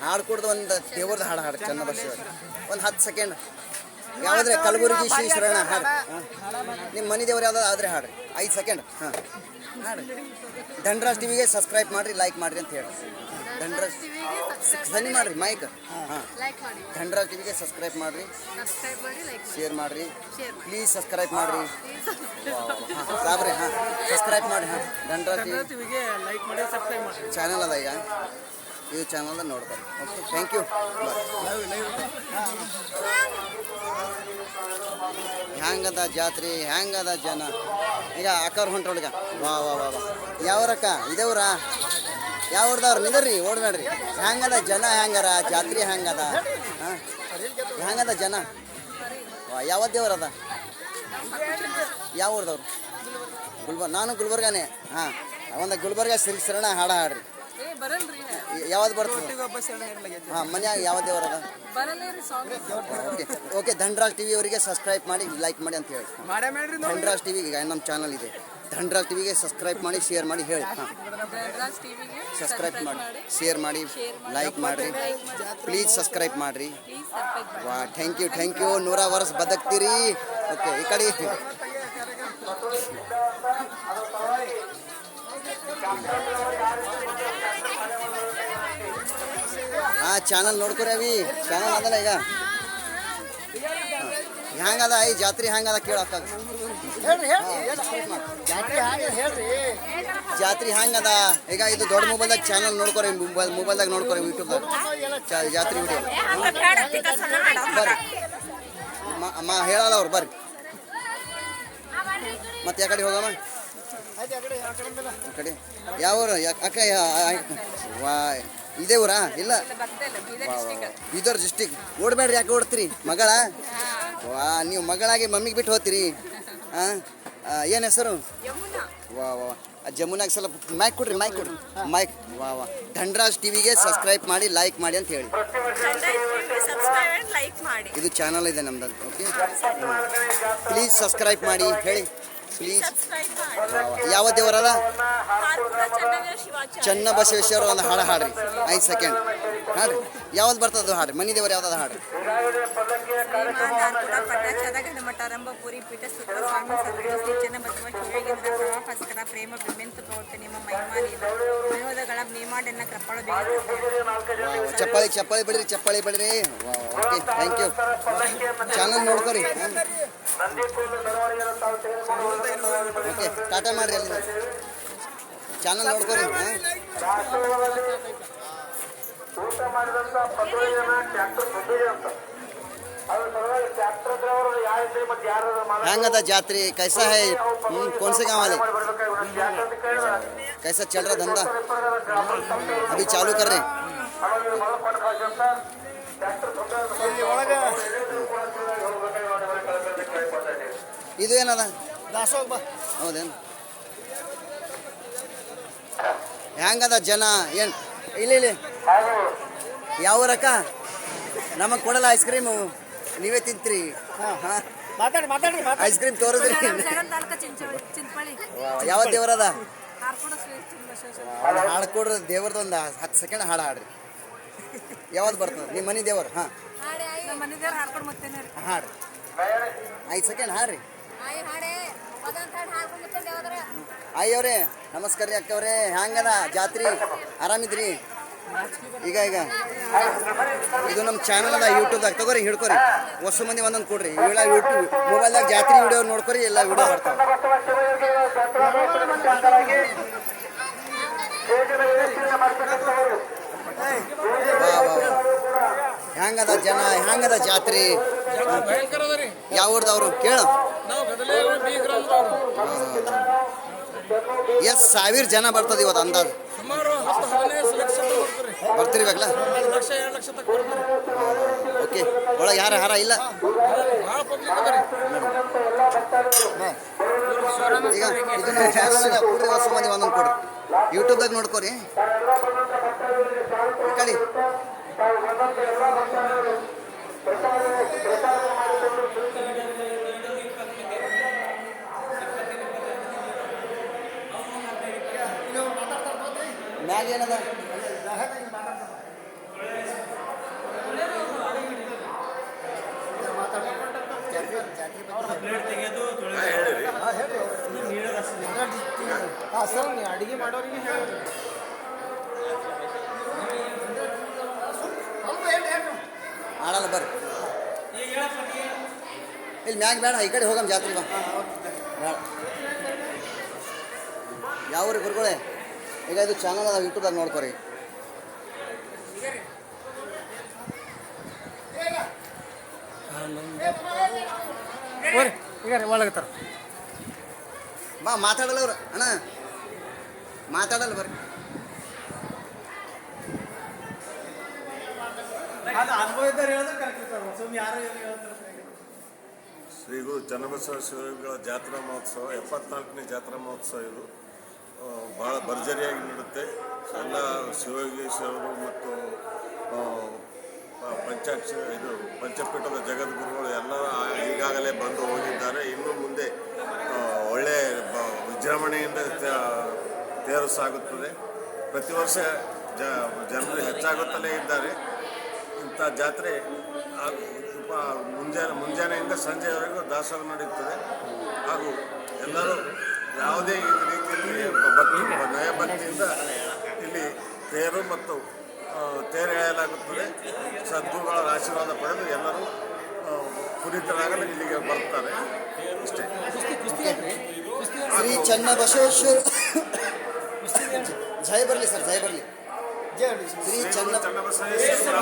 ಹಾಡು ಕುಡ್ದು ಒಂದು ದೇವ್ರದ್ದು ಹಾಡು ಚೆನ್ನಬಸವೇಶ್ವರ ಒಂದು 10 ಸೆಕೆಂಡ್. ಯಾವುದ್ರೆ ಕಲಬುರಗಿ ಶ್ರೀ ಶರಣ ಹಾಡು. ನಿಮ್ಮ ಮನೆ ದೇವ್ರು ಯಾವ್ದು ಆದರೆ ಹಾಡ್ರಿ 5 ಸೆಕೆಂಡ್. ಹಾಂ ಧನರಾಜ್ ಟಿವಿಗೆ ಸಬ್ಸ್ಕ್ರೈಬ್ ಮಾಡಿರಿ ಲೈಕ್ ಮಾಡಿರಿ ಅಂತ ಹೇಳಿ. ಧನರಾಜ್ ಸನಿ ಮಾಡಿರಿ ಮೈಕ್. ಹಾಂ ಧನರಾಜ್ ಟಿವಿಗೆ ಸಬ್ಸ್ಕ್ರೈಬ್ ಮಾಡಿರಿ ಶೇರ್ ಮಾಡಿರಿ ಪ್ಲೀಸ್ ಸಬ್ಸ್ಕ್ರೈಬ್ ಮಾಡಿರಿ. ಹಾಂ ಸಾಬ್ರಿ ಹಾಂ ಸಬ್ಸ್ಕ್ರೈಬ್ ಮಾಡಿ. ಹಾಂ ಧನರಾಜ್ ಟಿವಿಗೆ
ಲೈಕ್ ಮಾಡಿ ಸಬ್ಸ್ಕ್ರೈಬ್ ಮಾಡಿ
ಚಾನಲ್ ಅದ ಈಗ ಇದು ಚಾನಲ್ದ ನೋಡ್ತಾರೆ. Okay thank you. ಹ್ಯಾಂಗದ ಜಾತ್ರೆ ಹ್ಯಾಂಗದ ಜನ ಈಗ ಅಕ್ಕವ್ರು ಹೊಂಟ್ರೊಳಗ ವಾ ವಾ ವಾ ವಾ ಯಾವ್ರಕ್ಕ ಇದೇವ್ರ ಯಾವ್ರದವ್ರು ನಿಂದ್ರಿ ಓಡ್ಬೇಡ್ರಿ. ಹ್ಯಾಂಗದ ಜನ ಹ್ಯಾಂಗಾರ ಜಾತ್ರೆ ಹ್ಯಾಂಗದ ಹಾಂ ಹ್ಯಾಂಗದ ಜನ ವಾ ಯಾವ ದೇವ್ರದ ಯಾವ ಊರ್ದವ್ರು ನಾನು ಗುಲ್ಬರ್ಗಾನೇ. ಹಾಂ ಒಂದು ಗುಲ್ಬರ್ಗ ಶ್ರೀ ಶರಣ ಹಾಡ್ರಿ. ಯಾವ್ದು ಬರ್ತದೆ? ಹಾಂ ಮನ್ಯಾಗ ಯಾವ ದೇವರದ? ಓಕೆ ಧನರಾಜ್ ಟಿವಿ ಅವರಿಗೆ ಸಬ್ಸ್ಕ್ರೈಬ್ ಮಾಡಿ ಲೈಕ್ ಮಾಡಿ ಅಂತ ಹೇಳಿ. ಧನರಾಜ್ ಟಿವಿಗೆ ಈಗ ನಮ್ಮ ಚಾನಲ್ ಇದೆ ಧನರಾಜ್ ಟಿವಿಗೆ ಸಬ್ಸ್ಕ್ರೈಬ್ ಮಾಡಿ ಶೇರ್ ಮಾಡಿ ಹೇಳಿ. ಹಾಂ ಸಬ್ಸ್ಕ್ರೈಬ್ ಮಾಡಿ ಶೇರ್ ಮಾಡಿ ಲೈಕ್ ಮಾಡಿರಿ ಪ್ಲೀಸ್ ಸಬ್ಸ್ಕ್ರೈಬ್ ಮಾಡಿರಿ. ವಾ ಥ್ಯಾಂಕ್ ಯು 100 ವರ್ಷ ಬದುಕ್ತೀರಿ. ಓಕೆ ಈ ಕಡೆ ಹಾಂ ಚಾನಲ್ ನೋಡ್ಕೊರಿ ಅವಿ ಚಾನಲ್ ಅದಲ್ಲ ಈಗ ಹ್ಯಾಂಗದ ಈ ಜಾತ್ರೆ ಹ್ಯಾಂಗದ ಕೇಳಕ್ಕ ಜಾತ್ರೆ ಹ್ಯಾಂಗದ ಈಗ ಇದು ದೊಡ್ಡ ಮೊಬೈಲ್ದಾಗ ಚಾನಲ್ ನೋಡ್ಕೊರಿ ಮೊಬೈಲ್ದಾಗ ನೋಡ್ಕೊರಿ ಯೂಟ್ಯೂಬ್ದಾಗ ಜಾತ್ರೆ ವಿಡಿಯೋ ಬರ್ರಿ ಹೇಳಲ್ಲ ಅವ್ರು ಬರ್ರಿ. ಮತ್ತೆ ಯಾವ ಕಡೆ ಹೋಗಮ್ಮ ಕಡೆ ಯಾವ ಅಕ್ಕ ವಾ ಇದೇ ಊರಾ ಇಲ್ಲ ಬೀದರ್ ಡಿಸ್ಟಿಕ್. ಓಡ್ಬೇಡ್ರಿ ಯಾಕೆ ಓಡ್ತೀರಿ ಮಗಳ ವಾ ನೀವು ಮಗಳಾಗಿ ಮಮ್ಮಿಗೆ ಬಿಟ್ಟು ಹೋಗ್ತೀರಿ. ಹಾಂ ಏನು ಹೆಸರು? ವಾ ವಾ ಜಮುನಾಗ ಸ್ವಲ್ಪ ಮೈಕ್ ಕೊಡ್ರಿ ಮೈಕ್ ವಾ ವಾ ಧನರಾಜ್ ಟಿವಿಗೆ ಸಬ್ಸ್ಕ್ರೈಬ್ ಮಾಡಿ ಲೈಕ್ ಮಾಡಿ ಅಂತ ಹೇಳಿ. ಇದು ಚಾನಲ್ ಇದೆ ನಮ್ದು. ಓಕೆ ಪ್ಲೀಸ್ ಸಬ್ಸ್ಕ್ರೈಬ್ ಮಾಡಿ ಹೇಳಿ ಪ್ಲೀಸ್. ಯಾವ ದೇವರದ ಚನ್ನಬಸವೇಶ್ವರ ಒಂದು ಹಾಡು ಹಾಡ್ರಿ 5 ಸೆಕೆಂಡ್ ಹಾಡ್ರಿ. ಯಾವ್ದು ಬರ್ತದ ಹಾಡ್ರಿ? ಮನಿ ದೇವರು ಯಾವ್ದಾದ ಹಾಡ್ರಿ?
ಪುರಿ ಪೀಠ ಸೂತ್ರ ಸ್ವಾಮಿ ಸದ್ಗುರು ಶ್ರೀ ಚನ್ನಬಸವ ಶಿವಯೋಗೇಂದ್ರ ಪ್ರವಾಪಸ್ಕರ ಪ್ರೇಮ ಬೆಂಬೆಂತು ಪ್ರವರ್ತೆ ನಿಮ್ಮ ಮಹಿಮಾನೀಯ ವಿನೋದಗಳ ನೇಮಾಡನ್ನ ಕಪ್ಪಳ ಬೇಗ
ಚಪ್ಪಾಳಿ ಬಿಡ್ರಿ, ಚಪ್ಪಾಳಿ ಬಿಡ್ರಿ. Okay, thank you. ಚಾನಲ್ ನೋಡ್ಕೊರಿ. ಓಕೆ, ಟಾಟಾ ಮಾಡ್ರಿ. ಅಲ್ಲಿ ಚಾನಲ್ ನೋಡ್ಕೊರಿ.
ಊಟ ಮಾಡಿದಂತ 15 ಜನ ಟ್ರ್ಯಾಕ್ಟರ್ ಬಂದಿದೆ ಅಂತ ಅದು ಸಲುವಾಗಿ ಟ್ರ್ಯಾಕ್ಟರ್ ಡ್ರೈವರ್ ಯಾರಿದ್ರೆ ಮತ್ತೆ ಯಾರು
ಹೆಂಗದ ಜಾತ್ರೆ? कैसा है? कौन से गाँव वाले? कैसा चल रहा धंधा? अभी चालू कर रहे? ಇದು ಏನದ? ಹೌದೇನು? ಹೆಂಗದ ಜನ? ಏನು ಇಲ್ಲಿ ಯಾವ ರಕ ನಮಗೆ ಕೊಡಲ್ಲ ಐಸ್ ಕ್ರೀಮು, ನೀವೇ ತಿಂತ್ರಿ. Ice cream ತೋರಿದ್ರಿ. ಯಾವ ದೇವರದ ಹಾಡು ಕೊಡ್ರಿ? ದೇವ್ರದ್ದು ಒಂದು 10 ಸೆಕೆಂಡ್ ಹಾಡು ಹಾಡ್ರಿ. ಯಾವ್ದು ಬರ್ತದೆ? ನಿಮ್ಮ ಮನೆ ದೇವರು? ಹಾಂ ಹಾಡ್ರಿ. 5 ಸೆಕೆಂಡ್ ಹಾಡ್ರಿ. ಅಯ್ಯವ್ರೆ ನಮಸ್ಕಾರ ರೀ. ಅಕ್ಕವ್ರೆ ಹೆಂಗದ ಜಾತ್ರೆ? ಆರಾಮಿದ್ರಿ? ಈಗ ಇದು ನಮ್ಮ ಚಾನಲ್ ಅದ ಯೂಟ್ಯೂಬ್ದಾಗ, ತಗೋರಿ ಹಿಡ್ಕೊರಿ. ಹೊಸ ಮಂದಿ ಒಂದೊಂದು ಕೊಡ್ರಿ. ಇವೆಲ್ಲ ಯೂಟ್ಯೂಬ್ ಮೊಬೈಲ್ದಾಗ ಜಾತ್ರೆ ವಿಡಿಯೋ ನೋಡ್ಕೊರಿ, ಎಲ್ಲ ವಿಡಿಯೋ ಬರ್ತಾವೆ. ಹೆಂಗದ ಜನ? ಹೆಂಗದ ಜಾತ್ರೆ? ಯಾವ ಊರ್ದವ್ರು ಕೇಳ? ಎಷ್ಟು ಸಾವಿರ ಜನ ಬರ್ತದೆ ಇವತ್ತು ಅಂದಾಜು? ಬರ್ತೀರಿ ಇವಾಗಲ? ಓಕೆ, ಒಳಗೆ ಯಾರ ಹಾರ ಇಲ್ಲ? ಈಗ ಇದು ನಮ್ಮ ಚಾನಲ್ ಕೊಡ್ರಿ, ಹೊಸ ಮಂದಿ ಒಂದೊಂದು ಕೊಡ್ರಿ. ಯೂಟ್ಯೂಬ್ದಾಗ ನೋಡ್ಕೊರಿ. ಕಳಿ ಮ್ಯಾಗ ಏನದ?
ಅಡಿಗೆ ಮಾಡೋರಿಗೆ
ಆಡಲ್ಲ ಬರ್ರಿ. ಇಲ್ಲಿ ಮ್ಯಾಗ ಬೇಡ, ಈ ಕಡೆ ಹೋಗಮ್ ಜಾತ್ರೆ ಬಾ. ಬೇಡ. ಯಾವ ಊರಿಗೆ ಗುರುಗಳೇ? ಈಗ ಇದು ಚಾನಲ್ ಅದ ಯೂಟ್ಯೂಬ್ದಾಗ ನೋಡ್ಕೊರಿ.
ಒಳಗತ್ತಾರ
ಬಾ. ಮಾತಾಡಲ್ಲ ಅವ್ರು ಅಣ್ಣ, ಮಾತಾಡಲ್ಲ ಬರ್ರಿ.
ಶ್ರೀ ಗುರು ಚನ್ನಬಸವ ಶಿವಯೋಗಿಗಳ ಜಾತ್ರಾ ಮಹೋತ್ಸವ 74ನೇ ಜಾತ್ರಾ ಮಹೋತ್ಸವ. ಇದು ಭಾಳ ಭರ್ಜರಿಯಾಗಿ ನಡೆಯುತ್ತೆ. ಎಲ್ಲ ಶಿವಯೋಗೀಶ್ವರರು ಮತ್ತು ಪಂಚಪೀಠದ ಜಗದ್ಗುರುಗಳು ಎಲ್ಲ ಈಗಾಗಲೇ ಬಂದು ಹೋಗಿದ್ದಾರೆ. ಇನ್ನು ಮುಂದೆ ಒಳ್ಳೆಯ ವಿಜೃಂಭಣೆಯಿಂದ ತೇರು ಸಾಗುತ್ತದೆ. ಪ್ರತಿ ವರ್ಷ ಜನರು ಹೆಚ್ಚಾಗುತ್ತಲೇ ಇದ್ದಾರೆ. ಇಂಥ ಜಾತ್ರೆ ಮುಂಜಾನೆಯಿಂದ ಸಂಜೆಯವರೆಗೂ ದಾಸೋಹ ನಡೆಯುತ್ತದೆ. ಹಾಗೂ ಎಲ್ಲರೂ ಯಾವುದೇ ರೀತಿಯಲ್ಲಿ ನಯಭಕ್ತಿಯಿಂದ ಇಲ್ಲಿ ತೇರು ಮತ್ತು ತೇರು ಎಳೆಯಲಾಗುತ್ತದೆ. ಸದ್ಗುರುಗಳ ಆಶೀರ್ವಾದ ಪಡೆದು ಎಲ್ಲರೂ ಪುನೀತರಾಗಲು ಇಲ್ಲಿಗೆ ಬರ್ತಾರೆ. ಇಷ್ಟೇ.
ಶ್ರೀ ಚನ್ನಬಸವೇಶ್ವರ ಜಯ ಬರಲಿ ಸರ್, ಜಯ ಬರಲಿ. ಶ್ರೀ
ಚನ್ನಬಸವೇಶ್ವರ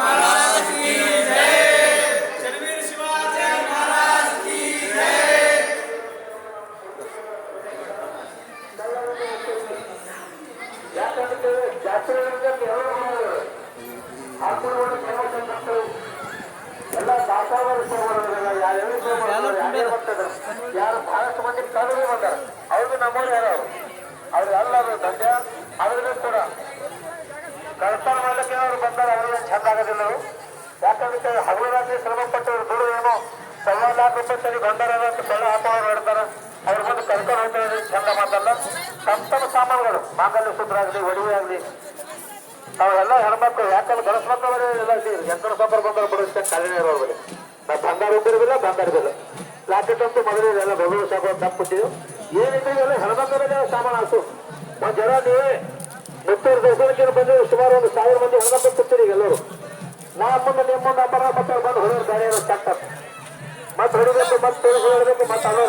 ಎಲ್ಲ ಯಾರು ಬಹಳಷ್ಟು ಮಂದಿ ಕಳೆದು ಬಂದಾರ. ಅವ್ರಿಗೆ ನಮ್ಮವ್ರು ಯಾರು ಅವ್ರು ಎಲ್ಲ ದಂಡ್ಯ ಅವ್ರಿಗೂ ಕೂಡ ಕಳ್ತನ ಮಾಡಲಿಕ್ಕೆ ಅವ್ರು ಬಂದಾರ. ಅವ್ರಿಗೆ ಚಂದ ಆಗೋದಿಲ್ಲ. ಯಾಕಂದ್ರೆ ಹಗಲು ರಾತ್ರಿ ಶ್ರಮಪಟ್ಟವ್ರು ದುಡ್ಡು ಏನೋ 1.25 ಲಕ್ಷ ರೂಪಾಯಿ ಸರಿ ಬಂದಾರ ಅಂತ ಬೆಳ್ಳ ಹಾಕೋರು ಹೇಳ್ತಾರ. ಅವ್ರ ಬಂದು ಕರ್ಕೊಂಡು ಅಂತ ಮಾತಲ್ಲ, ತಮ್ಮ ಸಾಮಾನುಗಳು ಮಾಂಗಲ್ಯ ಸೂತ್ರ ಆಗಲಿ, ಒಡವೆ ಆಗಲಿ, ಅವೆಲ್ಲ ಹೆಣ್ಮಕ್ಳು, ಯಾಕಂದ್ರೆ ಗಣಸ ಮಕ್ಕಳು ಎಲ್ಲ ಹೆಣ್ಕಣ ಸಂಬರ ಬಂದ್ರೆ ಬರುತ್ತೆ ಕಡಿಮೆ ಇರೋರು. ನಾವು ಬಂಗಾರ ಉಂಡಿರೋದಿಲ್ಲ, ಬಂಗಾರ ಬಿಲ್ಲ ಲಾಕೆಟ್ ಅಂತೂ ಮೊದಲು ಎಲ್ಲ ಬೆಂಗಳೂರು ಸಾಕು ತಪ್ಪಿಟ್ಟಿದ್ದು ಏನಿದೆ ಎಲ್ಲ ಹೆಣ್ಮಕ್ಳ ಸಾಮಾನು ಹಾಕು. ಒಂದು ಜನ ನೀವೇ ಮುತ್ತೂರು ದರ್ಶನಕ್ಕೆ ಬಂದು ಸುಮಾರು 1000 ಮಂದಿ ಹೆಣ್ಮಕ್ಳು ಕೂತೀರಿ ಎಲ್ಲರೂ. ನಮ್ಮ ಮುಂದೆ ನಿಮ್ಮ ಮುಂದೆ ಅಪ್ಪರ ಮತ್ತೆ ಬಂದು ಹೊಡೆಯೋರು ಗಾಡಿ ಚಟ್ಟ ಮತ್ತೆ ಹೊಡಿಬೇಕು, ಮತ್ತೆ ಹೊಡಬೇಕು, ಮತ್ತೆ ಅಲ್ಲೋ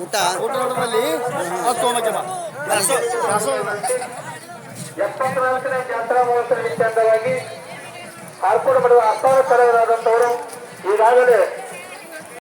ಊಟ
74ನೇ ಜಾತ್ರಾ ಮಹೋತ್ಸವ ನಿಮಿತ್ತ ಅಂಗವಾಗಿ ಆರ್ಕೋಡ್ ಮಾಡುವ ಅಪ್ಪಾರ ತಲೆವರಾದಂಥವರು ಈಗಾಗಲೇ